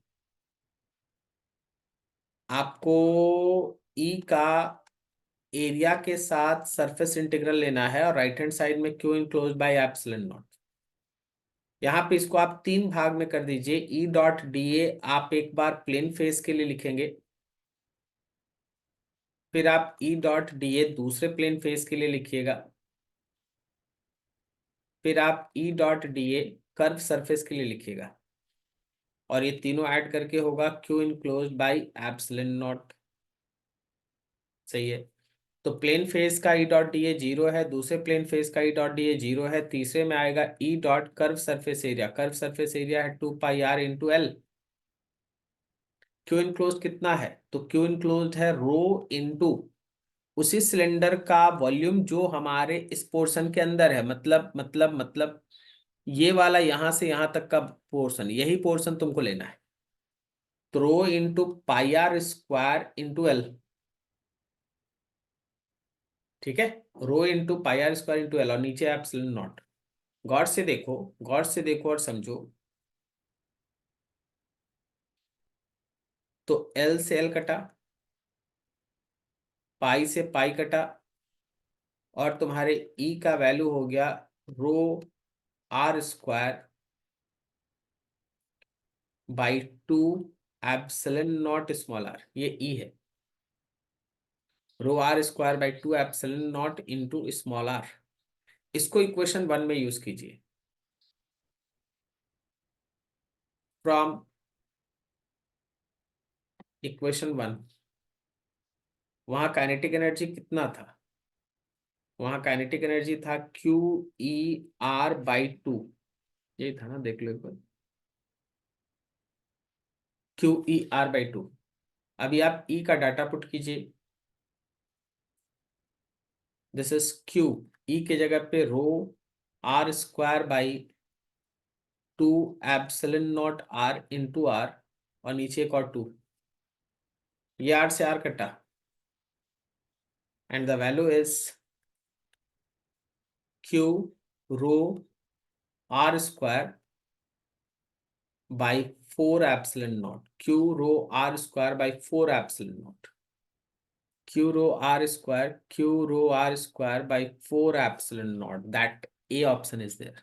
A: आपको ई का एरिया के साथ सरफेस इंटीग्रल लेना है, और राइट हैंड साइड में Q enclose by epsilon not. यहाँ पे इसको आप 3 भाग में कर दीजिए। ई डॉट डी ए आप एक बार प्लेन फेस के लिए लिखेंगे, फिर आप ई डॉट डी ए दूसरे प्लेन फेस के लिए लिखिएगा, फिर आप E dot D A curve surface के लिए लिखिएगा, और ये तीनों ऐड करके होगा Q enclosed by epsilon not. सही है। तो प्लेन फेस का ई डॉट डी ए 0 है, दूसरे प्लेन फेस का ई डॉट डी ए 0 है, तीसरे में आएगा E dot curve surface area. Curve surface area है 2 पाई r into L. Q enclosed कितना है? तो क्यू इनक्लोज्ड है रो इंटू उसी सिलेंडर का वॉल्यूम जो हमारे इस पोर्शन के अंदर है, मतलब ये वाला यहां से यहां तक का पोर्शन, यही पोर्शन तुमको लेना है। तो rho into pi r square into l. ठीक है, rho into pi r square into l, और नीचे एप्सिलॉन नॉट। गौर से देखो, गौर से देखो और समझो। तो एल से एल कटा, पाई से पाई कटा, और तुम्हारे ई का वैल्यू हो गया rho r square by 2 epsilon naught small r. ये ई है, rho r square by 2 epsilon naught into small r. इसको इक्वेशन 1 में यूज कीजिए। फ्रॉम इक्वेशन 1, वहां काइनेटिक एनर्जी कितना था? वहां काइनेटिक एनर्जी था क्यू ई आर बाई 2। यही था ना, देख लो एक बार, क्यू ई आर बाई 2। अभी आप ई का डाटा पुट कीजिए। दिस इज क्यू, ई के जगह पे rho r square by 2 epsilon naught r into r, और नीचे एक और 2। ये आर से आर कटा, and the value is q rho r square by 4 epsilon not. Q rho r square by 4 epsilon not. Q rho r square, q rho r square by 4 epsilon not, that A option is there.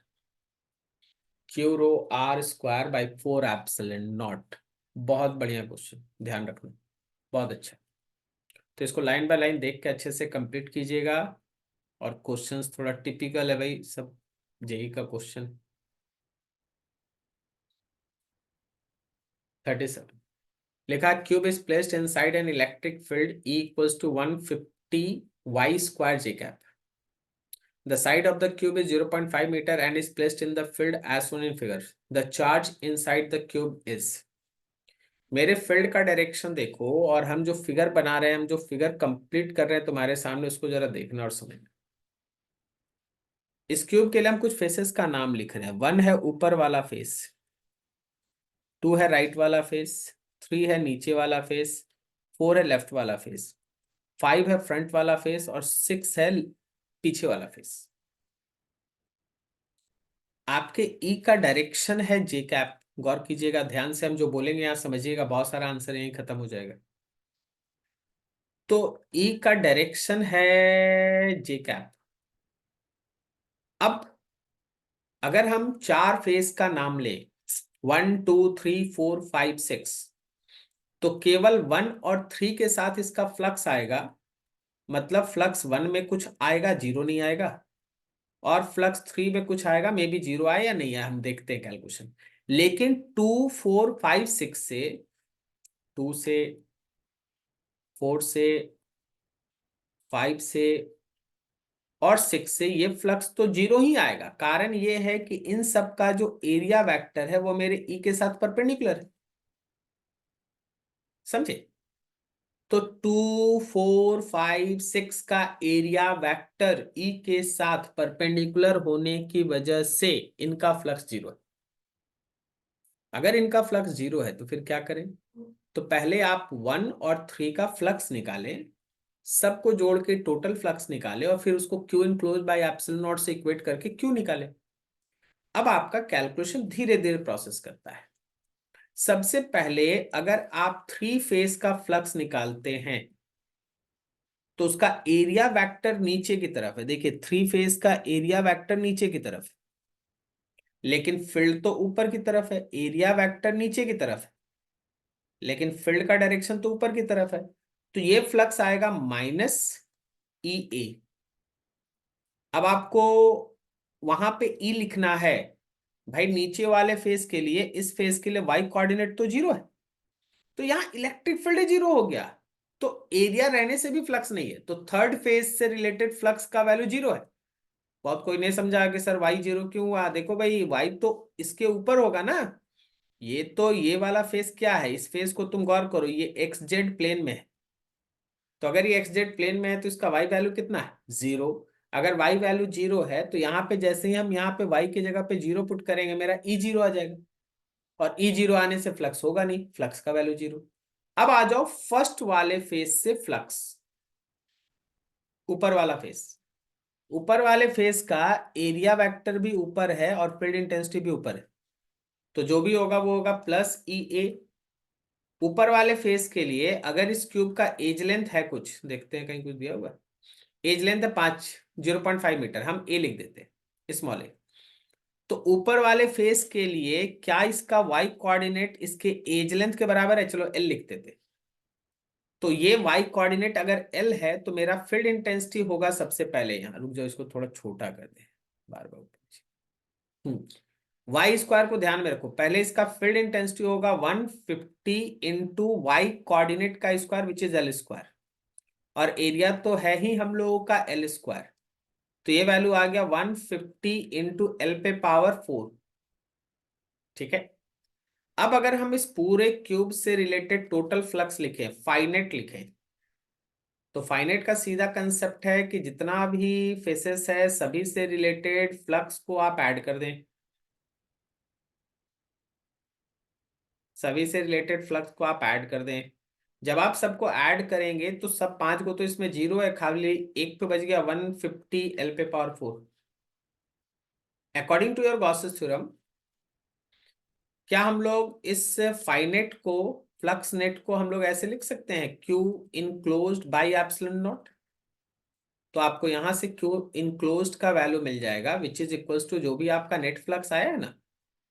A: Q rho r square by 4 epsilon not. बहुत बढ़िया question, ध्यान रखना, बहुत अच्छा। तो इसको line by line देख के अच्छे से कंप्लीट कीजिएगा। और क्वेश्चंस थोड़ा टिपिकल है भाई, सब जेई का क्वेश्चन। 37 लिखा, cube is placed inside an electric field E equals to 150 y square J cap. The side of the cube is 0.5 meter and is placed in the field as shown in figure. The charge inside the cube is। मेरे field का direction देखो, और हम जो figure बना रहे हैं, हम जो फिगर कंप्लीट कर रहे हैं तुम्हारे सामने, उसको जरा देखना और समझना। इस क्यूब के लिए हम कुछ फेसेस का नाम लिख रहे हैं। 1 है ऊपर वाला फेस, 2 है राइट वाला फेस, 3 है नीचे वाला फेस, 4 है लेफ्ट वाला फेस, 5 है फ्रंट वाला फेस, और 6 है पीछे वाला फेस। आपके ई का डायरेक्शन है जे कैप। गौर कीजिएगा ध्यान से, हम जो बोलेंगे यहाँ समझिएगा, बहुत सारा आंसर यहीं खत्म हो जाएगा। तो ई का डायरेक्शन है जे कैप। अब अगर हम 4 फेस का नाम ले, 1 2 3 4 5 6, तो केवल 1 और 3 के साथ इसका फ्लक्स आएगा। मतलब फ्लक्स 1 में कुछ आएगा, 0 नहीं आएगा, और फ्लक्स 3 में कुछ आएगा, मे बी 0 आए या नहीं आए, हम देखते हैं कैलकुलेशन। लेकिन 2 4 5 6 से, 2 से, 4 से, 5 से, और 6 से ये फ्लक्स तो 0 ही आएगा। कारण ये है कि इन सब का जो एरिया वेक्टर है वो मेरे ई के साथ परपेंडिकुलर है। समझे? तो 2 4 5 6 का एरिया वेक्टर ई के साथ परपेंडिकुलर होने की वजह से इनका फ्लक्स 0 है। अगर इनका फ्लक्स 0 है तो फिर क्या करें? तो पहले आप 1 और 3 का फ्लक्स निकालें, सबको जोड़ के टोटल फ्लक्स निकाले, और फिर उसको Q enclose by epsilon not से इक्वेट करके क्यू निकाले। अब आपका कैलकुलेशन धीरे धीरे प्रोसेस करता है। सबसे पहले अगर आप 3 फेज का फ्लक्स निकालते हैं तो उसका एरिया वेक्टर नीचे की तरफ है। देखिए 3 फेज का एरिया वेक्टर नीचे की तरफ है, लेकिन फील्ड तो ऊपर की तरफ है। एरिया वेक्टर नीचे की तरफ है, लेकिन फील्ड का डायरेक्शन तो ऊपर की तरफ है। तो ये फ्लक्स आएगा माइनस ई ए। अब आपको वहां पे ई लिखना है भाई, नीचे वाले फेस के लिए, इस फेस के लिए वाई कोऑर्डिनेट तो जीरो है, तो यहाँ इलेक्ट्रिक फील्ड जीरो हो गया, तो एरिया रहने से भी फ्लक्स नहीं है, तो थर्ड फेज से रिलेटेड फ्लक्स का वैल्यू जीरो है। बहुत कोई नहीं समझा कि सर वाई जीरो क्यों हुआ, देखो भाई वाई तो इसके ऊपर होगा ना, ये तो ये वाला फेस क्या है, इस फेस को तुम गौर करो, ये एक्स जेड प्लेन में है, तो अगर ये एक्स जेड प्लेन में है तो इसका वाई वैल्यू कितना है, जीरो। अगर वाई वैल्यू जीरो है तो यहाँ पे जैसे ही हम यहाँ पे वाई की जगह पे जीरो पुट करेंगे, मेरा ई जीरो आ जाएगा, और ई जीरो आने से फ्लक्स होगा नहीं, फ्लक्स का वैल्यू जीरो। अब आ जाओ फर्स्ट वाले फेस से फ्लक्स, ऊपर वाला फेस, ऊपर वाले फेस का एरिया वेक्टर भी ऊपर है और फील्ड इंटेंसिटी भी ऊपर है, तो जो भी होगा वो होगा प्लस ई ए। ऊपर वाले फेस के लिए अगर इस क्यूब का एज लेंथ है, कुछ देखते हैं कहीं कुछ दिया हुआ, एज लेंथ है 0.5 मीटर, हम ए लिख देते हैं, स्मॉल ए। तो ऊपर वाले फेस के लिए क्या इसका वाई कोऑर्डिनेट इसके एज लेंथ के बराबर है, चलो एल लिख देते। तो ये वाई कोऑर्डिनेट अगर एल है तो मेरा फील्ड इंटेंसिटी होगा सबसे पहले, यहाँ रुक जाओ इसको थोड़ा छोटा कर दे, बार बार वाई स्क्वायर को ध्यान में रखो, पहले इसका फील्ड इंटेंसिटी होगा 150 इंटू वाई कोऑर्डिनेट का square which is L square, और एरिया तो है ही हम लोगों का एल स्क्वायर, तो ये वैल्यू आ गया 150 इंटू एल पे पावर 4। ठीक है, अब अगर हम इस पूरे क्यूब से रिलेटेड टोटल फ्लक्स लिखें, फाइनेट लिखें, तो फाइनेट का सीधा कंसेप्ट है कि जितना भी फेसेस है सभी से रिलेटेड फ्लक्स को आप ऐड कर दें, सभी से रिलेटेड फ्लक्स को आप ऐड कर दें। जब आप सबको ऐड करेंगे तो सब पांच को, तो इसमें जीरो है, खाली एक पे बच गया 150 एल पे power 4। According to your Gauss's theorem, क्या हम लोग इस फाइनेट को, फ्लक्स नेट को हम लोग ऐसे लिख सकते हैं, Q enclosed by epsilon not, तो आपको यहां से क्यू इनक्लोज्ड का वैल्यू मिल जाएगा विच इज इक्वल्स टू जो भी आपका नेट फ्लक्स आया है ना,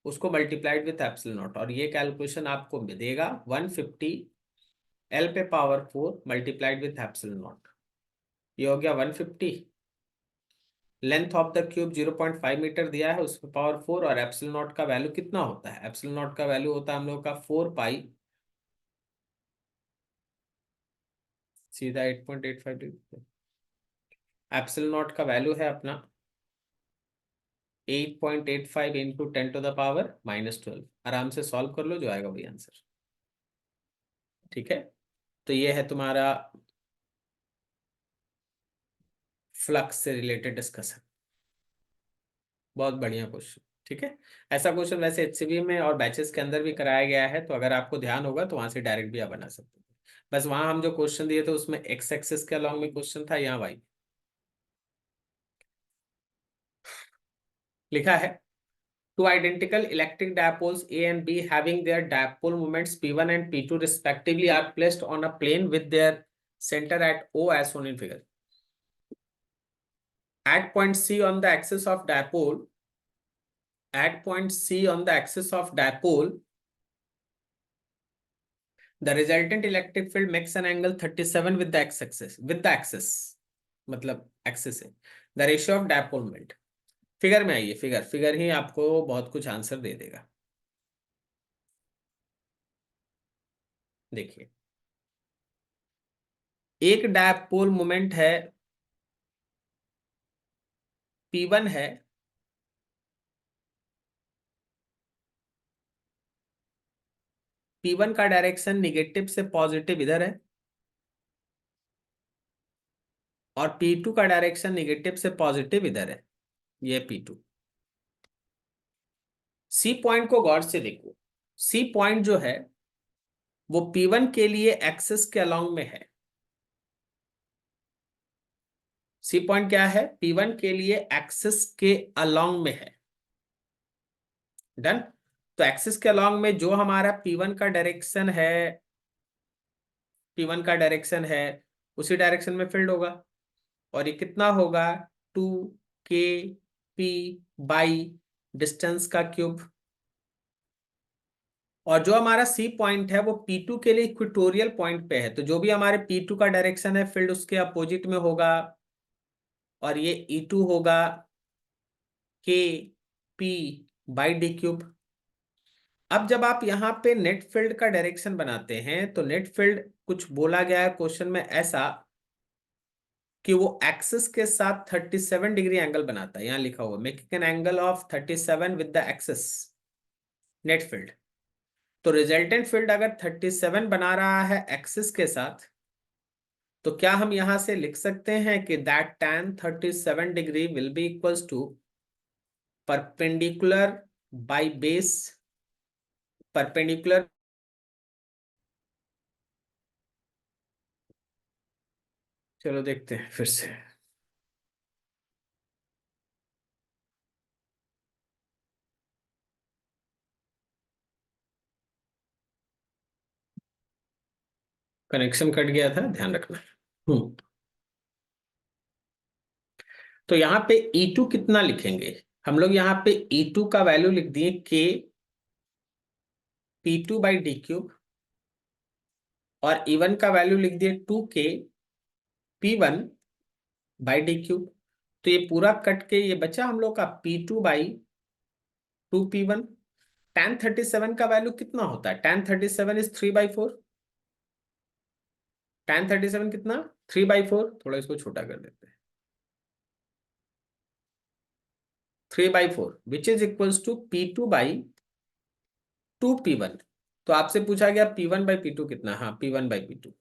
A: उसको मल्टीप्लाइड विथ एप्सिलॉन नॉट, और ये कैलकुलेशन आपको देगा 150 एल पे power 4 multiplied with epsilon not, ये हो गया 150। Length of the cube 0.5 metre दिया है, उस पे पावर 4, और एप्सिलॉन नॉट का वैल्यू कितना होता है, एप्सिलॉन नॉट का वैल्यू होता है हम लोग का 4 पाई, सीधा 8.85, एप्सिलॉन नॉट का वैल्यू है अपना 8.85 इंटू 10⁻⁻12। आराम से सॉल्व कर लो, जो आएगा वही आंसर। ठीक है, तो ये है तुम्हारा फ्लक्स से रिलेटेड डिस्कशन, बहुत बढ़िया क्वेश्चन। ठीक है, ऐसा क्वेश्चन वैसे एचसीबी में और बैचेस के अंदर भी कराया गया है, तो अगर आपको ध्यान होगा तो वहां से डायरेक्ट भी आप बना सकते हैं। बस वहां हम जो क्वेश्चन दिए थे उसमें एक्स एक्सिस के अलॉन्ग में क्वेश्चन था, यहाँ वाई लिखा है। Two identical electric dipoles A and B having their dipole moments P1 and P2 respectively are placed on a plane with their center at O as shown in figure. At point C on the axis of dipole, at point C on the axis of dipole, the resultant electric field makes an angle 37 with the x-axis. With the axis, मतलब axis है. The ratio of dipole moment. Figure में आइए, figure figure ही आपको बहुत कुछ answer दे देगा। देखिए, एक डायपोल मोमेंट है P1 है, P1 का डायरेक्शन निगेटिव से पॉजिटिव इधर है, और P2 का डायरेक्शन निगेटिव से पॉजिटिव इधर है, ये P2। सी पॉइंट को गौर से देखो, सी पॉइंट जो है वो P1 के लिए एक्सिस के अलोंग में है। सी पॉइंट क्या है, P1 के लिए एक्सिस के अलोंग में है। डन, तो एक्सिस के अलोंग में जो हमारा P1 का डायरेक्शन है, P1 का डायरेक्शन है, उसी डायरेक्शन में फील्ड होगा, और ये कितना होगा, 2 kp बाई डिस्टेंस का क्यूब। और जो हमारा सी पॉइंट है वो P2 के लिए इक्वेटोरियल पॉइंट पे है, तो जो भी हमारे P2 का डायरेक्शन है फील्ड उसके अपोजिट में होगा, और ये E2 होगा KP/d³। अब जब आप यहाँ पे नेट फील्ड का डायरेक्शन बनाते हैं तो नेट फील्ड कुछ बोला गया है क्वेश्चन में ऐसा कि वो एक्सिस के साथ 37 डिग्री एंगल बनाता है, यहाँ लिखा हुआ making an angle of 37 with the axis net field. तो रिजल्टेंट फील्ड अगर 37 बना रहा है एक्सिस के साथ, तो क्या हम यहां से लिख सकते हैं कि that tan 37 degree will be equals to perpendicular by base perpendicular. चलो देखते हैं फिर से। कनेक्शन कट गया था, ध्यान रखना। हम्म तो यहाँ पे E2 कितना लिखेंगे हम लोग? यहाँ पे E2 का वैल्यू लिख दिए KP2/d³, और E1 का वैल्यू लिख दिए 2KP1/d³। तो ये पूरा कट के ये बचा हम लोग का P2/2P1। tan 37 का वैल्यू कितना होता है? tan 37 is 3/4। tan 37 कितना? 3/4। थोड़ा इसको छोटा कर देते हैं, 3/4 which is equals to P2/2P1। तो आपसे पूछा गया P1/P2 कितना? हाँ, P1/P2।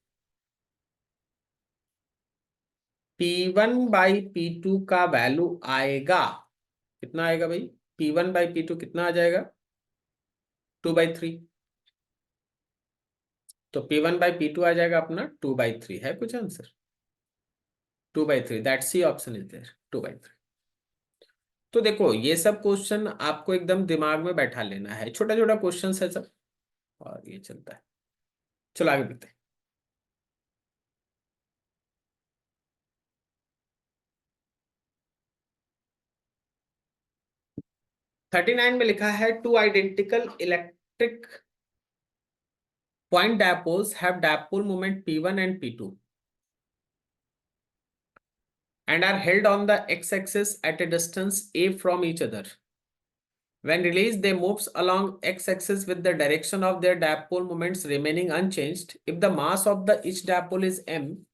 A: P1/P2 का वैल्यू आएगा कितना? आएगा भाई, P1/P2 कितना आ जाएगा? 2/3। तो P1/P2 आ जाएगा अपना 2/3। है कुछ answer? 2/3, that C option is there, 2/3। तो देखो ये सब क्वेश्चन आपको एकदम दिमाग में बैठा लेना है, छोटा छोटा क्वेश्चन है सब, और ये चलता है। चलो आगे बढ़ते हैं। 39 में लिखा है two identical electric point dipoles have dipole moment P1 and P2 and are held on the x-axis at a distance a from each other. When released, they moves along x-axis with the direction of their dipole moments remaining unchanged. If the mass of the each dipole is m,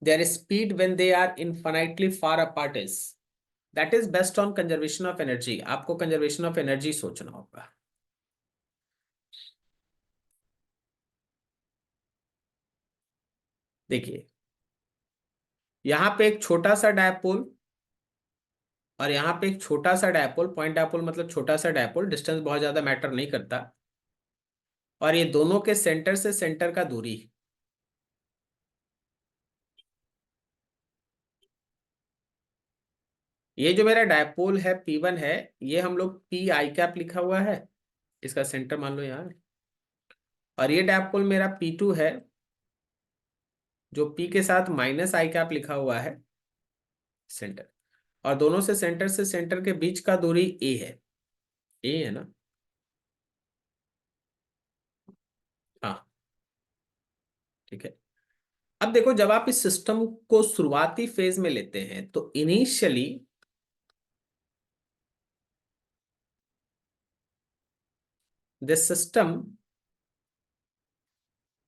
A: their speed when they are infinitely far apart is, that is based on conservation of energy. आपको conservation of energy सोचना होगा। देखिए यहाँ पे एक छोटा सा dipole और यहाँ पे एक छोटा सा डायपोल, पॉइंट डायपोल मतलब छोटा सा डायपोल, डिस्टेंस बहुत ज्यादा मैटर नहीं करता, और ये दोनों के सेंटर से सेंटर का दूरी, ये जो मेरा डायपोल है P1 है, ये हम लोग P_i लिखा हुआ है, इसका सेंटर मान लो यहाँ, और ये डायपोल मेरा P2 है जो P के साथ -i लिखा हुआ है सेंटर, और दोनों से सेंटर के बीच का दूरी a है। a है ना? हाँ, ठीक है। अब देखो जब आप इस सिस्टम को शुरुआती फेज में लेते हैं तो initially this system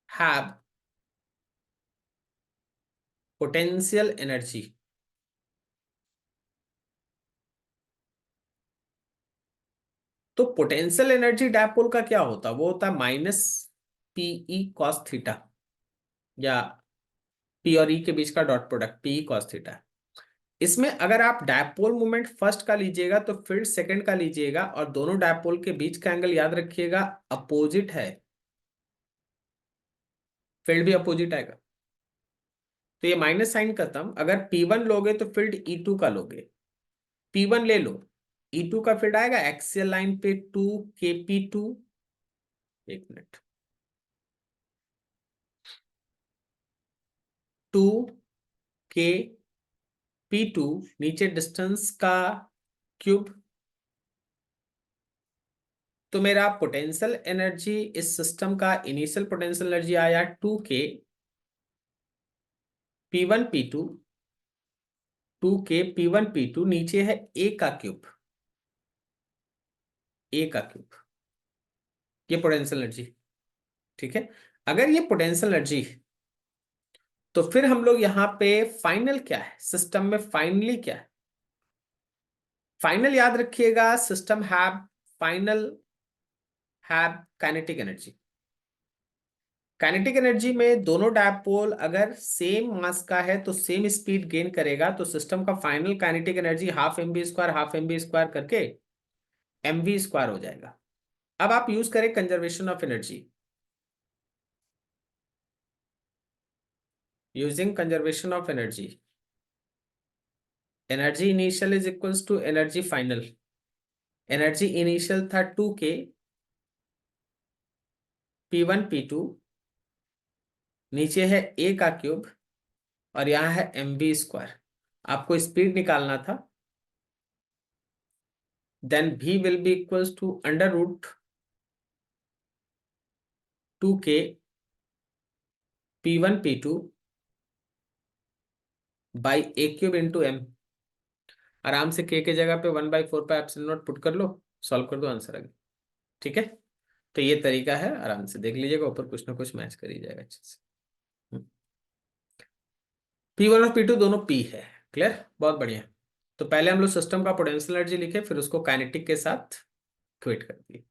A: have potential energy. तो पोटेंशियल एनर्जी डायपोल का क्या होता है? वो होता है -PE cos थीटा, या P और E के बीच का dot product PE cos theta. इसमें अगर आप डायपोल मोमेंट फर्स्ट का लीजिएगा तो फील्ड सेकंड का लीजिएगा, और दोनों डायपोल के बीच का एंगल याद रखिएगा अपोजिट है, फील्ड भी अपोजिट आएगा। तो ये माइनस साइन खत्म। अगर P1 लोगे तो फील्ड E2 का लोगे, P1 ले लो, E2 का फील्ड आएगा एक्सियल लाइन पे 2KP2। एक मिनट, 2KP2 नीचे डिस्टेंस का क्यूब तो मेरा पोटेंशियल एनर्जी इस सिस्टम का इनिशियल पोटेंशियल एनर्जी आया 2k P1 P2, 2k P1 P2, नीचे है a का क्यूब, a का क्यूब, ये पोटेंशियल एनर्जी। ठीक है, अगर ये पोटेंशियल एनर्जी, तो फिर हम लोग यहाँ पे फाइनल क्या है सिस्टम में, फाइनली क्या है, फाइनल याद रखिएगा, system have final have kinetic energy. Kinetic energy में दोनों डायपोल अगर सेम मास का है तो सेम स्पीड गेन करेगा, तो सिस्टम का final kinetic energy half m b square करके एम वी स्क्वायर हो जाएगा। अब आप यूज करें conservation of energy, using conservation of energy, energy initial is equals to energy final. Energy initial था 2k P1 P2, नीचे है a का क्यूब और यहां है एम वी स्क्वायर। आपको स्पीड निकालना था, then v will be equals to under root 2k P1 P2 by a cube into m. आराम से k के जगह पे 1/4 पाई एप्सिलॉन नॉट पुट कर लो, सॉल्व कर दो, आंसर आ गया। ठीक है, तो ये तरीका है, आराम से देख लीजिएगा, ऊपर कुछ ना कुछ मैच कर ही जाएगा अच्छे से। P1 और P2 दोनों P है, क्लियर, बहुत बढ़िया। तो पहले हम लोग सिस्टम का पोटेंशियल एनर्जी लिखे, फिर उसको काइनेटिक के साथ इक्वेट कर दिए।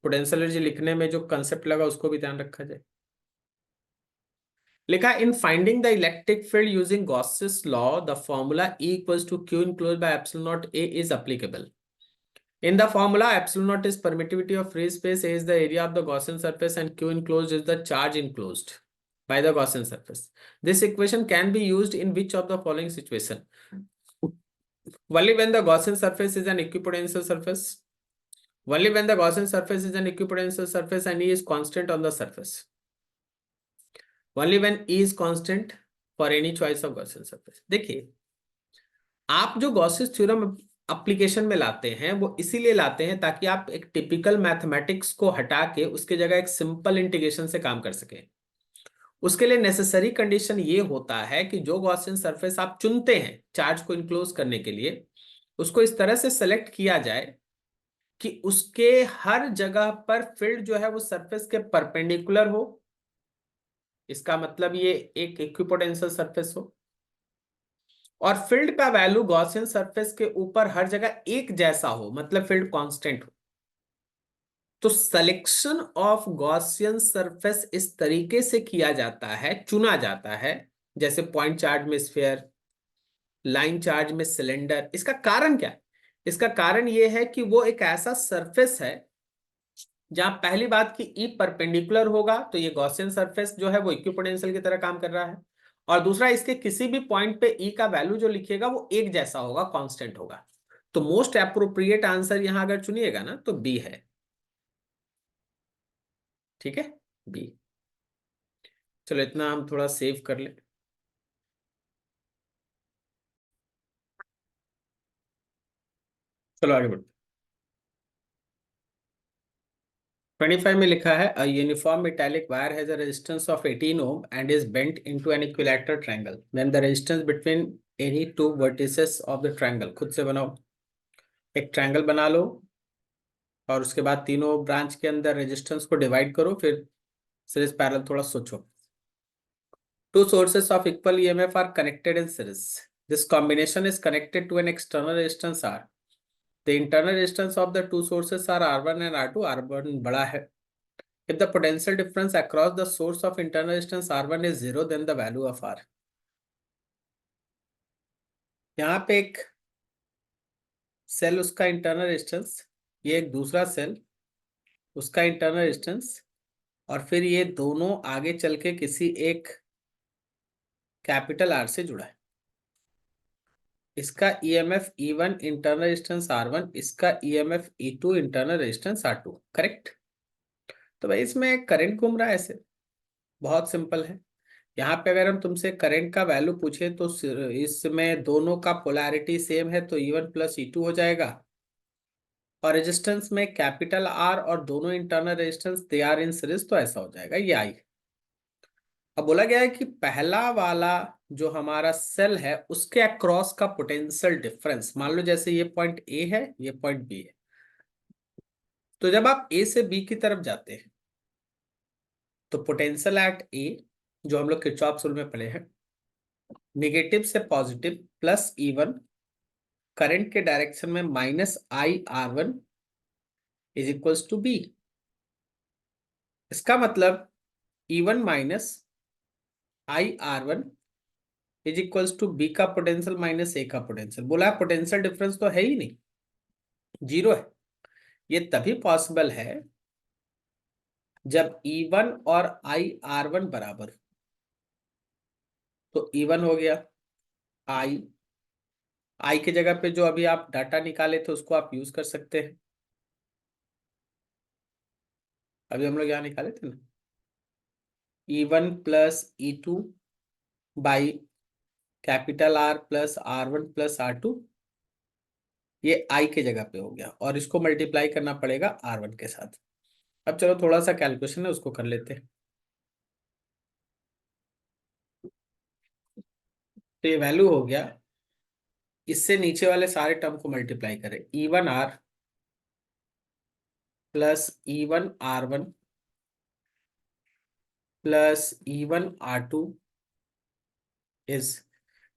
A: पोटेंशियल एनर्जी लिखने में जो कंसेप्ट लगा उसको भी ध्यान रखा जाए। लिखा, in finding the electric field using Gauss's law the formula E equals to Q enclosed by epsilon not A is applicable. In the formula, epsilon naught is permittivity of free space, A is the area of the Gaussian surface, and Q enclosed is the charge enclosed by the Gaussian surface. This equation can be used in which of the following situation? Only when the Gaussian surface is an equipotential surface. Only when the Gaussian surface is an equipotential surface and E is constant on the surface. Only when E is constant for any choice of Gaussian surface. देखिए, आप जो Gauss's theorem application में लाते हैं वो इसीलिए लाते हैं ताकि आप एक टिपिकल मैथमेटिक्स को हटा के उसके जगह एक सिंपल इंटीग्रेशन से काम कर सकें। उसके लिए नेसेसरी कंडीशन ये होता है कि जो गॉसियन सरफेस आप चुनते हैं चार्ज को इनक्लोज करने के लिए, उसको इस तरह से सेलेक्ट किया जाए कि उसके हर जगह पर फील्ड जो है वो सरफेस के परपेंडिकुलर हो। इसका मतलब ये एक इक्विपोटेंशियल सरफेस हो, और फील्ड का वैल्यू गॉसियन सरफेस के ऊपर हर जगह एक जैसा हो, मतलब फील्ड कांस्टेंट हो। तो सिलेक्शन ऑफ गॉसियन सरफेस इस तरीके से किया जाता है, चुना जाता है, जैसे पॉइंट चार्ज में स्फीयर, लाइन चार्ज में सिलेंडर। इसका कारण क्या है? इसका कारण यह है कि वो एक ऐसा सरफेस है जहां पहली बात की ई परपेंडिकुलर होगा, तो ये गॉसियन सरफेस जो है वो इक्विपोटेंशियल की तरह काम कर रहा है, और दूसरा इसके किसी भी पॉइंट पे ई का वैल्यू जो लिखिएगा वो एक जैसा होगा, कांस्टेंट होगा। तो मोस्ट अप्रोप्रिएट आंसर यहां अगर चुनिएगा ना तो बी है। ठीक है, बी। चलो इतना हम थोड़ा सेव कर ले। चलो आगे बढ़ते। 25 में लिखा है, a uniform metallic wire has a resistance of 18 ohm and is bent into an equilateral triangle when the resistance between any two vertices of the triangle. खुद से बनाओ, एक ट्रायंगल बना लो और उसके बाद तीनों ब्रांच के अंदर रेजिस्टेंस को डिवाइड करो, फिर सीरीज पैरेलल थोड़ा सोचो। Two sources of equal EMF are connected in series. This combination is connected to an external resistance R. The internal resistance of the two sources are R1 and R2. R1 बड़ा है. If the potential difference across the source of internal resistance R1 is 0, then the value of R. यहाँ पे एक cell उसका internal resistance, ये एक दूसरा cell उसका इंटरनल रेजिस्टेंस, और फिर ये दोनों आगे चल के किसी एक कैपिटल आर से जुड़ा है। इसका EMF E1 internal resistance R1, इसका EMF E2 internal resistance R2, correct. तो भाई इसमें करंट घूम रहा है ऐसे, बहुत सिंपल है। यहाँ पे अगर हम तुमसे करंट का वैल्यू पूछे तो इसमें दोनों का पोलैरिटी सेम है, तो E1 प्लस E2 हो जाएगा। और रेजिस्टेंस में कैपिटल आर और दोनों internal resistance they are in series, तो ऐसा हो जाएगा ये आई। अब बोला गया है कि पहला वाला जो हमारा सेल है उसके अक्रॉस का पोटेंशियल डिफरेंस, मान लो जैसे ये पॉइंट ए है, ये पॉइंट बी है, तो जब आप ए से बी की तरफ जाते हैं तो पोटेंशियल एट ए, जो हम लोग किरचॉफ रूल में पढ़े हैं, नेगेटिव से पॉजिटिव प्लस E1 करंट के डायरेक्शन में minus IR1 is equals to B. इसका मतलब E1 minus IR1 is equals to B का पोटेंशियल माइनस ए का पोटेंशियल। बोला है पोटेंशियल डिफरेंस तो है ही नहीं, जीरो है। ये तभी पॉसिबल है जब E1 और IR1 बराबर हो। तो E1 हो गया, आई की जगह पे जो अभी आप डाटा निकाले थे उसको आप यूज कर सकते हैं। अभी हम लोग यहाँ निकाले थे ना, E1 plus E2 by capital R plus R1 plus R2, ये आई के जगह पे हो गया और इसको मल्टीप्लाई करना पड़ेगा R1 के साथ। अब चलो थोड़ा सा कैलकुलेशन है उसको कर लेते हैं। तो ये वैल्यू हो गया, इससे नीचे वाले सारे टर्म को मल्टीप्लाई करें, E1R plus E1R1 plus E1R2 is,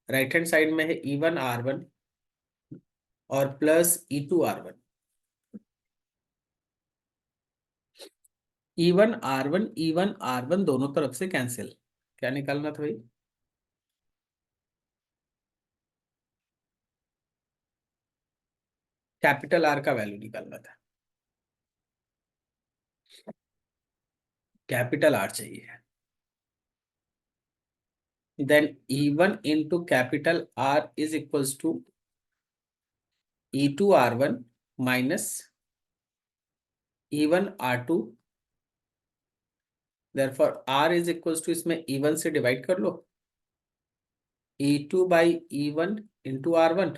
A: right hand side में है E1R1 और प्लस E2R1। E1R1 दोनों तरफ से कैंसिल। क्या निकालना था भाई? कैपिटल आर का वैल्यू निकालना था, कैपिटल आर चाहिए। Then E1 into capital R is equals to E2R1 minus E1R2। Therefore R is equals to, इसमें E1 से डिवाइड कर लो, E2 by E1 into R1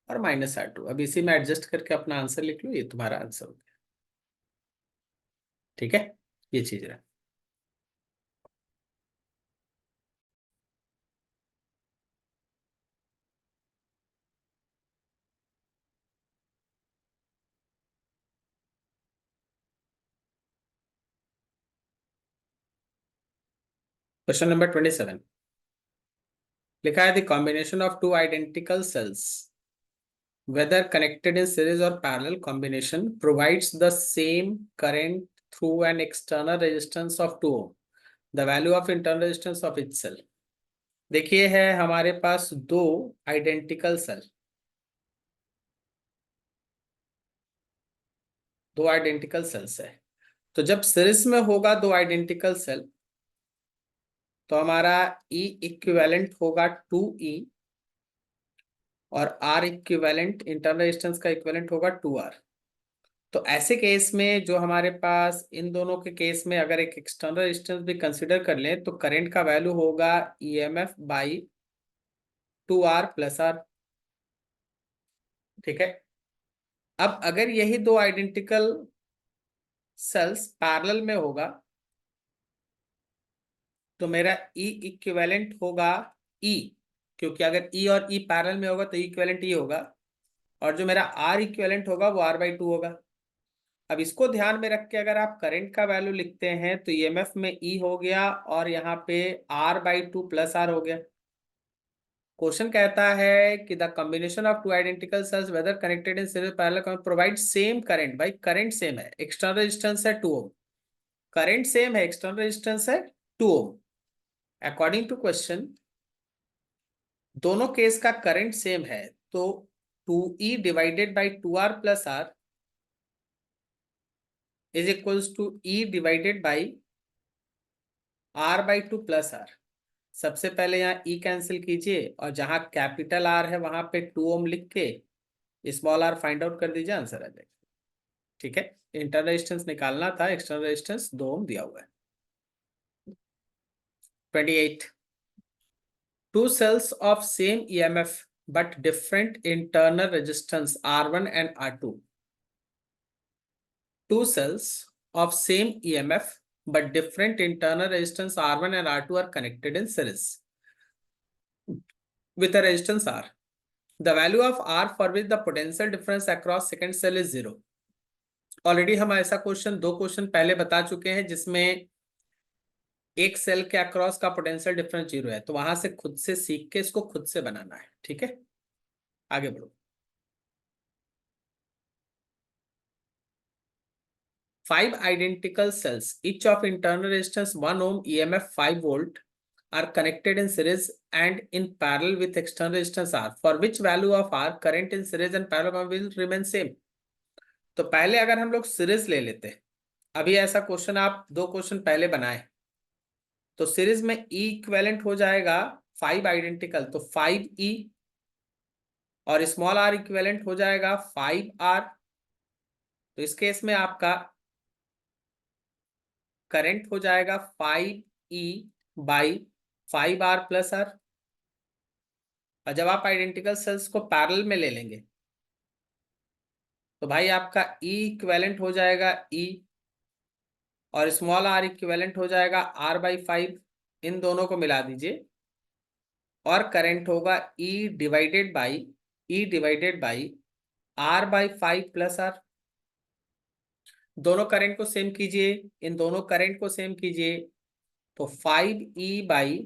A: और माइनस R2। अब इसी में एडजस्ट करके अपना आंसर लिख लो, ये तुम्हारा आंसर हो गया। ठीक है, ये चीज रहा। क्वेश्चन नंबर 27 लिखा है, the combination of two identical cells whether connected in series or parallel combination provides the same current through an external resistance of 2 ohm, the value of internal resistance of each cell। देखिए है हमारे पास दो identical cell, दो identical sales है। तो जब series में होगा दो आइडेंटिकल सेल तो हमारा E इक्विवेलेंट होगा 2E और R इक्विवेलेंट, इंटरनल रेजिस्टेंस का इक्विवेलेंट होगा 2R। तो ऐसे केस में जो हमारे पास इन दोनों के केस में अगर एक एक्सटर्नल रेजिस्टेंस भी कंसीडर कर लें तो करंट का वैल्यू होगा EMF by 2R plus R। ठीक है, अब अगर यही दो आइडेंटिकल सेल्स पैरेलल में होगा तो मेरा E इक्विवेलेंट होगा E, क्योंकि अगर E और E पैरेलल में होगा तो इक्विवेलेंट E होगा, और जो मेरा R इक्विवेलेंट होगा वो R/2 होगा। अब इसको ध्यान में रख के अगर आप करंट का वैल्यू लिखते हैं तो ईएमएफ में E हो गया और यहाँ पे R/2 प्लस R हो गया। क्वेश्चन कहता है कि the combination of two identical cells whether connected in series parallel provide same current. भाई करंट सेम है, एक्सटर्नल रेजिस्टेंस है 2 ओम, करंट सेम है, एक्सटर्नल रेजिस्टेंस है 2 ओम। अकॉर्डिंग टू क्वेश्चन दोनों केस का करंट सेम है, तो 2E divided by 2R plus R is equals to E divided by R/2 plus R। सबसे पहले यहाँ E कैंसिल कीजिए और जहां कैपिटल R है वहां पे 2 ओम लिख के स्मॉल r फाइंड आउट कर दीजिए, आंसर आ जाएगा। ठीक है, इंटरनल रेजिस्टेंस निकालना था, एक्सटर्नल रेजिस्टेंस 2 ओम दिया हुआ है। 28 two cells of same EMF but different internal resistance R1 and R2 two cells of same EMF but different internal resistance R1 and R2 are connected in series with a resistance R. The value of R for which the potential difference across second cell is 0. Already हम ऐसा question 2 question पहले बता चुके हैं जिसमें एक cell के across का पोटेंशियल डिफरेंस 0 है, तो वहां से खुद से सीख के इसको खुद से बनाना है। ठीक है, आगे बढ़ो। 5 identical cells, each of internal resistance 1 ohm, EMF 5 volt, are connected in series and in parallel with external resistance R, for which value of R current in series and parallel will remain same. तो पहले अगर हम लोग series ले लेते, अभी ऐसा question आप 2 क्वेश्चन पहले बनाए, तो सीरीज में E इक्विवेलेंट हो जाएगा 5 आइडेंटिकल, तो 5E, और स्मॉल r इक्विवेलेंट हो जाएगा 5R। तो इस केस में आपका करंट हो जाएगा 5E by 5R plus R। और जब आप आइडेंटिकल सेल्स को पैरेलल में ले लेंगे तो भाई आपका E इक्विवेलेंट हो जाएगा E, और स्मॉल r इक्विवेलेंट हो जाएगा R बाई 5। इन दोनों को मिला दीजिए और करंट होगा E divided by R by 5 plus R। दोनों करंट को सेम कीजिए, इन दोनों करंट को सेम कीजिए, तो 5E by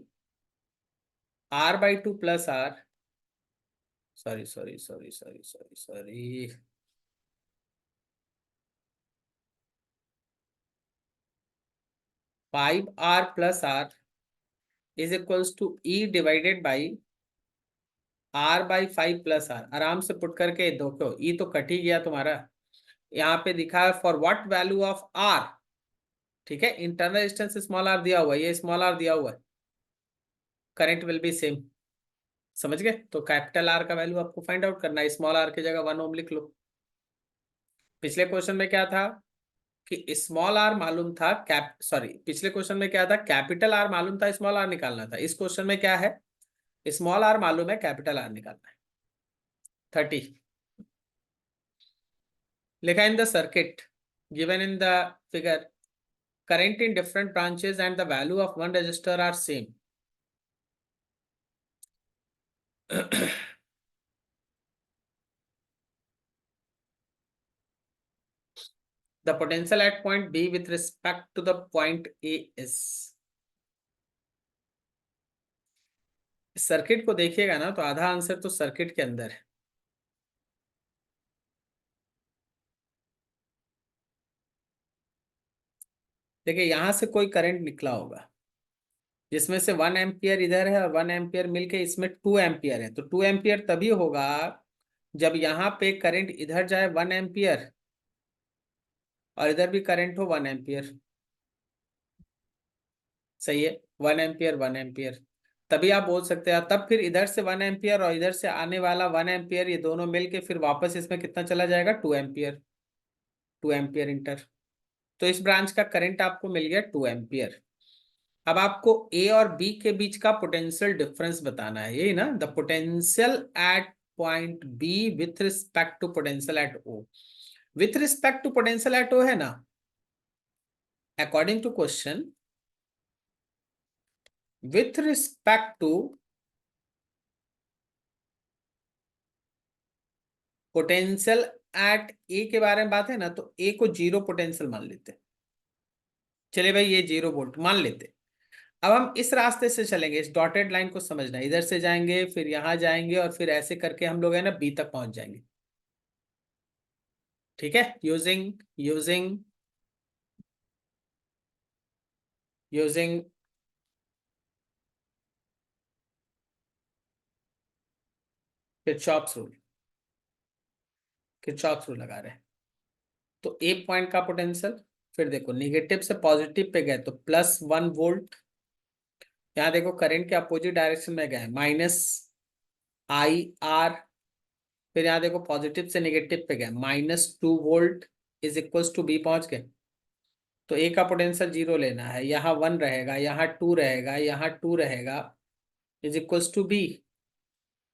A: R by 2 plus R, sorry 5R plus R is equals to E divided by R by 5 plus R। आराम से पुट करके देखो, E तो कट ही गया तुम्हारा। यहाँ पे दिखा है for what value of R। ठीक है, इंटरनल रेजिस्टेंस स्मॉल r दिया हुआ है, ये स्मॉल r दिया हुआ है, करंट विल बी सेम। समझ गए? तो कैपिटल R का वैल्यू आपको फाइंड आउट करना है, स्मॉल r की जगह 1 ओम लिख लो। पिछले क्वेश्चन में क्या था कि स्मॉल r मालूम था, पिछले क्वेश्चन में क्या था, कैपिटल R मालूम था, स्मॉल r निकालना था। इस क्वेश्चन में क्या है, स्मॉल r मालूम है, कैपिटल R निकालना है। 30 लिखा in the circuit given in the figure, current in different branches and the value of one resistor are same. The potential at point B with respect to the point A is. Circuit को देखिएगा ना तो आधा answer तो circuit के अंदर है। देखिए यहां से कोई करंट निकला होगा जिसमें से 1 एम्पियर इधर है और 1 एम्पियर मिलके इसमें 2 एम्पियर है, तो 2 एम्पियर तभी होगा जब यहाँ पे करंट इधर जाए 1 एम्पियर और इधर भी करंट हो 1 एम्पियर। सही है, 1 एम्पियर 1 एम्पियर, तभी आप बोल सकते हैं। तब फिर इधर से 1 एम्पियर और इधर से आने वाला 1 एम्पियर, ये दोनों मिलके फिर वापस इसमें कितना चला जाएगा, 2 एम्पियर, 2 एम्पियर इंटर। तो इस ब्रांच का करंट आपको मिल गया 2 एम्पियर। अब आपको ए और बी के बीच का पोटेंशियल डिफरेंस बताना है, यही ना, the potential at point B with respect to potential at O. With respect to potential at O है ना, according to question, with respect to potential at A के बारे में बात है ना, तो ए को 0 पोटेंशियल मान लेते। चलिए भाई ये 0 वोल्ट मान लेते। अब हम इस रास्ते से चलेंगे, इस डॉटेड लाइन को समझना, इधर से जाएंगे फिर यहां जाएंगे और फिर ऐसे करके हम लोग है ना बी तक पहुंच जाएंगे। ठीक है, using using using Kirchhoff's rule, Kirchhoff's rule लगा रहे हैं। तो ए पॉइंट का पोटेंशियल, फिर देखो निगेटिव से पॉजिटिव पे गए तो +1 वोल्ट, यहाँ देखो करंट के अपोजिट डायरेक्शन में गए -IR, फिर यहाँ देखो पॉजिटिव से नेगेटिव पे गए -2 volt is equals to B पहुंच गए। तो ए का पोटेंशियल 0 लेना है, यहाँ 1 रहेगा, यहाँ 2 रहेगा, यहाँ 2 रहेगा, इज इक्वल्स टू बी।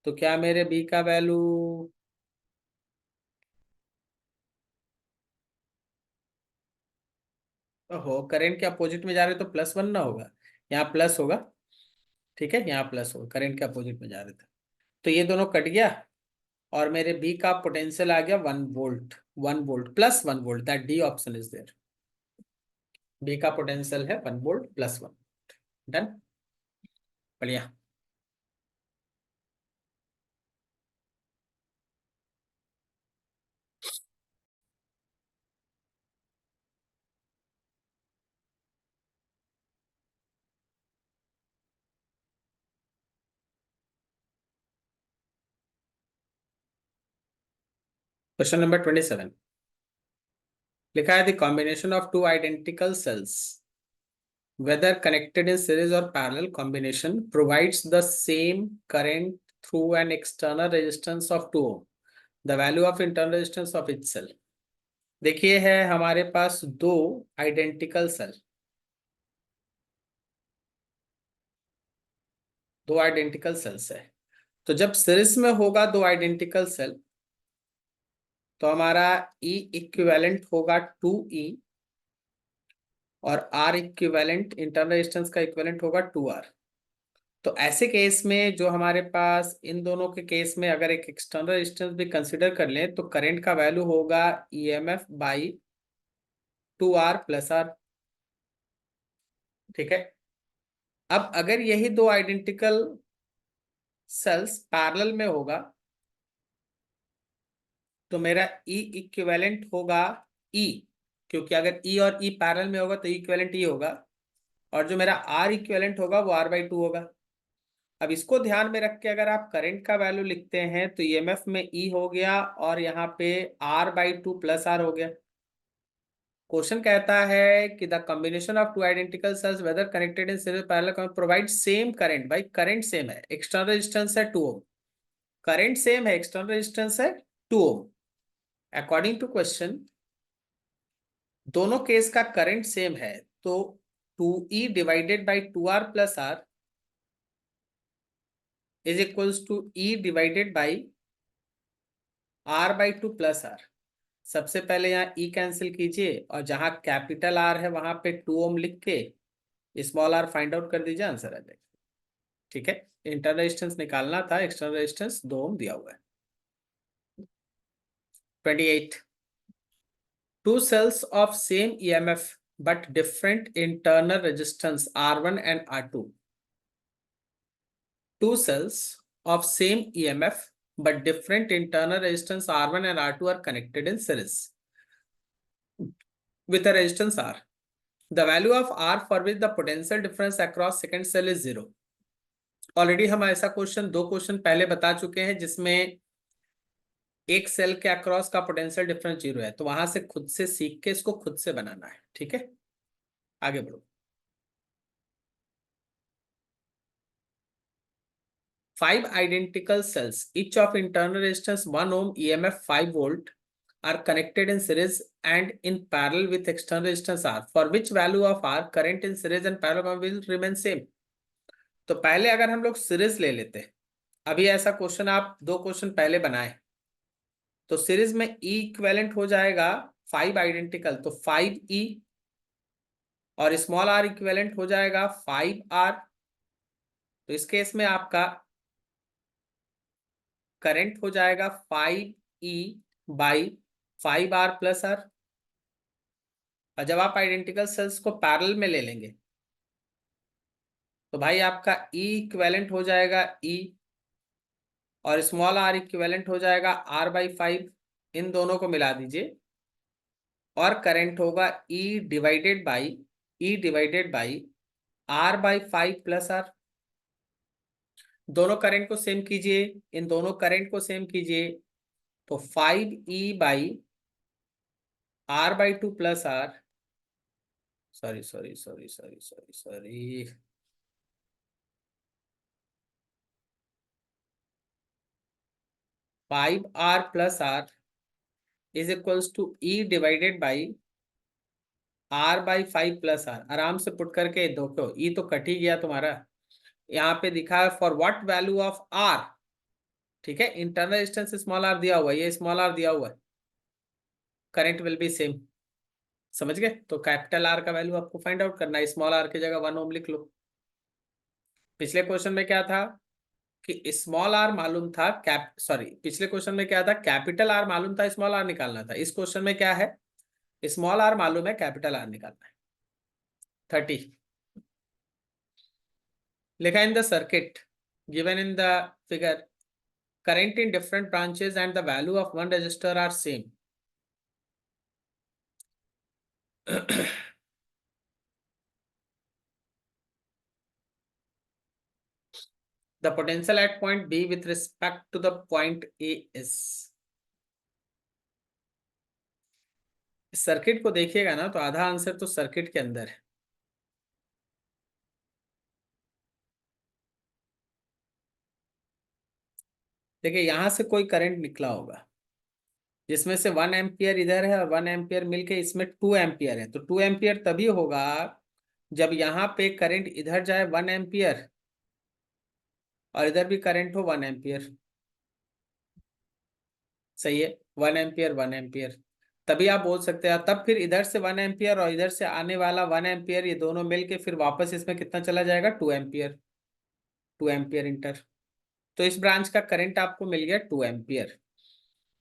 A: तो क्या मेरे बी का वैल्यू हो करंट के अपोजिट में जा रहे तो +1 ना होगा, यहाँ प्लस होगा। ठीक है, यहाँ प्लस होगा, करंट के अपोजिट में जा रहे थे। तो ये दोनों कट गया और मेरे बी का पोटेंशियल आ गया 1 volt, 1 volt +1 volt, that D option is there. B का पोटेंशियल है 1 वोल्ट +1। डन, बढ़िया। क्वेश्चन नंबर 27 लिखा है the combination of two identical cells whether connected in series or parallel combination provides the same current through an external resistance of 2 ohm, the value of internal resistance of each cell। देखिए है हमारे पास दो identical cell, दो identical sales है। तो जब series में होगा दो आइडेंटिकल सेल तो हमारा E इक्विवेलेंट होगा 2E और R इक्विवेलेंट, इंटरनल रेजिस्टेंस का इक्विवेलेंट होगा 2R। तो ऐसे केस में जो हमारे पास इन दोनों के केस में अगर एक एक्सटर्नल रेजिस्टेंस भी कंसिडर कर लें तो करंट का वैल्यू होगा EMF बाई 2R+R। ठीक है, अब अगर यही दो आइडेंटिकल सेल्स पैरेलल में होगा तो मेरा E इक्विवेलेंट होगा E, क्योंकि अगर E और E पैरेलल में होगा तो इक्विवेलेंट E होगा, और जो मेरा R इक्विवेलेंट होगा वो R/2 होगा। अब इसको ध्यान में रख के अगर आप करंट का वैल्यू लिखते हैं तो ईएमएफ में E हो गया और यहाँ पे R/2+R हो गया। क्वेश्चन कहता है कि the combination of two identical cells whether connected in series parallel provide same current. भाई करंट सेम है, एक्सटर्नल रेजिस्टेंस है 2 ओम, करंट सेम है, एक्सटर्नल रेजिस्टेंस है 2 ओम। अकॉर्डिंग टू क्वेश्चन दोनों केस का करंट सेम है, तो 2E divided by 2R+R is equals to E divided by R/2+R। सबसे पहले यहाँ E कैंसिल कीजिए और जहां कैपिटल R है वहां पे 2 ओम लिख के स्मॉल r फाइंड आउट कर दीजिए, आंसर आ जाएगा। ठीक है, इंटरनल रेजिस्टेंस निकालना था, एक्सटर्नल रेजिस्टेंस 2 ओम दिया हुआ है। 28 two cells of same EMF but different internal resistance R1 and R2। Two cells of same EMF but different internal resistance R1 and R2 are connected in series with a resistance R। The value of R for which the potential difference across second cell is 0। Already हम ऐसा question, दो question पहले बता चुके हैं जिसमें एक cell के अक्रॉस का पोटेंशियल डिफरेंस 0 है, तो वहां से खुद से सीख के इसको खुद से बनाना है। ठीक है, आगे बढ़ो। 5 identical cells each of internal resistance 1 ohm, EMF 5 volt are connected in series and in parallel with external resistance R, for which value of R current in series and parallel will remain same। तो पहले अगर हम लोग series ले लेते, अभी ऐसा question आप दो क्वेश्चन पहले बनाए, तो सीरीज में E इक्विवेलेंट हो जाएगा 5 आइडेंटिकल, तो 5E और स्मॉल r इक्विवेलेंट हो जाएगा 5R। तो इस केस में आपका करंट हो जाएगा 5E/5R+R। और जब आप आइडेंटिकल सेल्स को पैरेलल में ले लेंगे तो भाई आपका E इक्विवेलेंट हो जाएगा E और स्मॉल r इक्विवेलेंट हो जाएगा R/5। इन दोनों को मिला दीजिए और करंट होगा E डिवाइडेड बाई R/5+R। दोनों करंट को सेम कीजिए, इन दोनों करंट को सेम कीजिए, तो 5E/R/2+R, sorry 5R+R is equals to E divided by R/5+R। आराम से पुट करके देखो, E तो कट ही गया तुम्हारा, यहाँ पे दिखा है for what value of R। ठीक है, इंटरनल रेजिस्टेंस स्मॉल r दिया हुआ है, ये स्मॉल r दिया हुआ है, करंट विल बी सेम। समझ गए? तो कैपिटल आर का वैल्यू आपको फाइंड आउट करना है, स्मॉल आर की जगह 1 ओम लिख लो। पिछले क्वेश्चन में क्या था कि स्मॉल आर मालूम था, पिछले क्वेश्चन में क्या था, कैपिटल आर मालूम था, स्मॉल आर निकालना था। इस क्वेश्चन में क्या है, स्मॉल आर मालूम है, कैपिटल आर निकालना है। 30 लिखा in the circuit given in the figure, current in different branches and the value of one resistor are same. The potential at point B with respect to the point A is. Circuit को देखिएगा ना तो आधा answer तो circuit के अंदर है। देखिए यहां से कोई करंट निकला होगा जिसमें से 1 एम्पियर इधर है और 1 एम्पियर मिलके इसमें 2 एम्पियर है। तो 2 एम्पियर तभी होगा जब यहाँ पे करंट इधर जाए 1 एम्पियर और इधर भी करंट हो 1 एम्पियर। सही है, 1 एम्पियर 1 एम्पियर, तभी आप बोल सकते हैं। तब फिर इधर से 1 एम्पियर और इधर से आने वाला 1 एम्पियर, ये दोनों मिलके फिर वापस इसमें कितना चला जाएगा, 2 एम्पियर, 2 एम्पियर इंटर। तो इस ब्रांच का करंट आपको मिल गया 2 एम्पियर।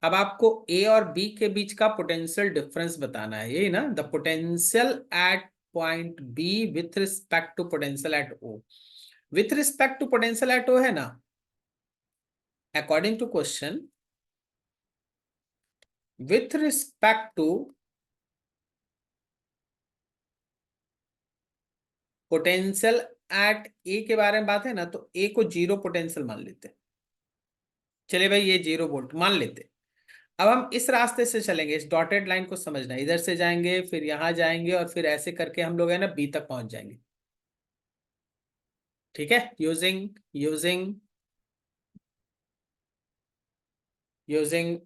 A: अब आपको ए और बी के बीच का पोटेंशियल डिफरेंस बताना है, यही ना, the potential at point B with respect to potential at O. With respect to potential at O है ना, according to question, with respect to potential at A के बारे में बात है ना, तो ए को 0 पोटेंशियल मान लेते। चलिए भाई ये 0 वोल्ट मान लेते। अब हम इस रास्ते से चलेंगे, इस डॉटेड लाइन को समझना, इधर से जाएंगे फिर यहां जाएंगे और फिर ऐसे करके हम लोग है ना बी तक पहुंच जाएंगे। ठीक है, using using using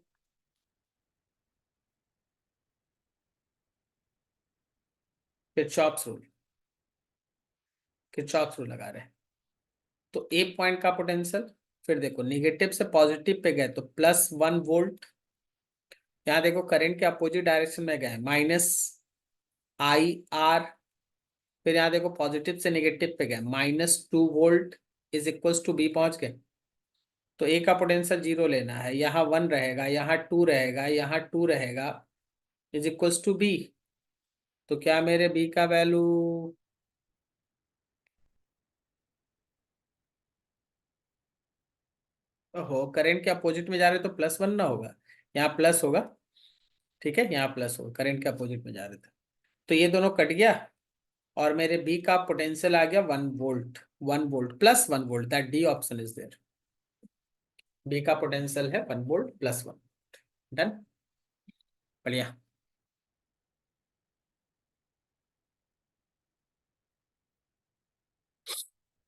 A: Kirchhoff's rule, Kirchhoff's rule लगा रहे हैं। तो ए पॉइंट का पोटेंशियल, फिर देखो निगेटिव से पॉजिटिव पे गए तो +1 वोल्ट, यहाँ देखो करंट के अपोजिट डायरेक्शन में गए -IR, फिर यहाँ देखो पॉजिटिव से नेगेटिव पे गए -2 volt is equals to B पहुंच गए। तो ए का पोटेंशियल 0 लेना है, यहाँ 1 रहेगा, यहाँ 2 रहेगा, यहाँ 2 रहेगा, इज इक्वल्स टू बी। तो क्या मेरे बी का वैल्यू, हो करंट के अपोजिट में जा रहे तो +1 ना होगा, यहाँ प्लस होगा। ठीक है, यहाँ प्लस होगा, करंट के अपोजिट में जा रहे थे। तो ये दोनों कट गया और मेरे बी का पोटेंशियल आ गया 1 volt, 1 volt +1 volt, that D option is there. B का पोटेंशियल है 1 वोल्ट +1। डन, बढ़िया।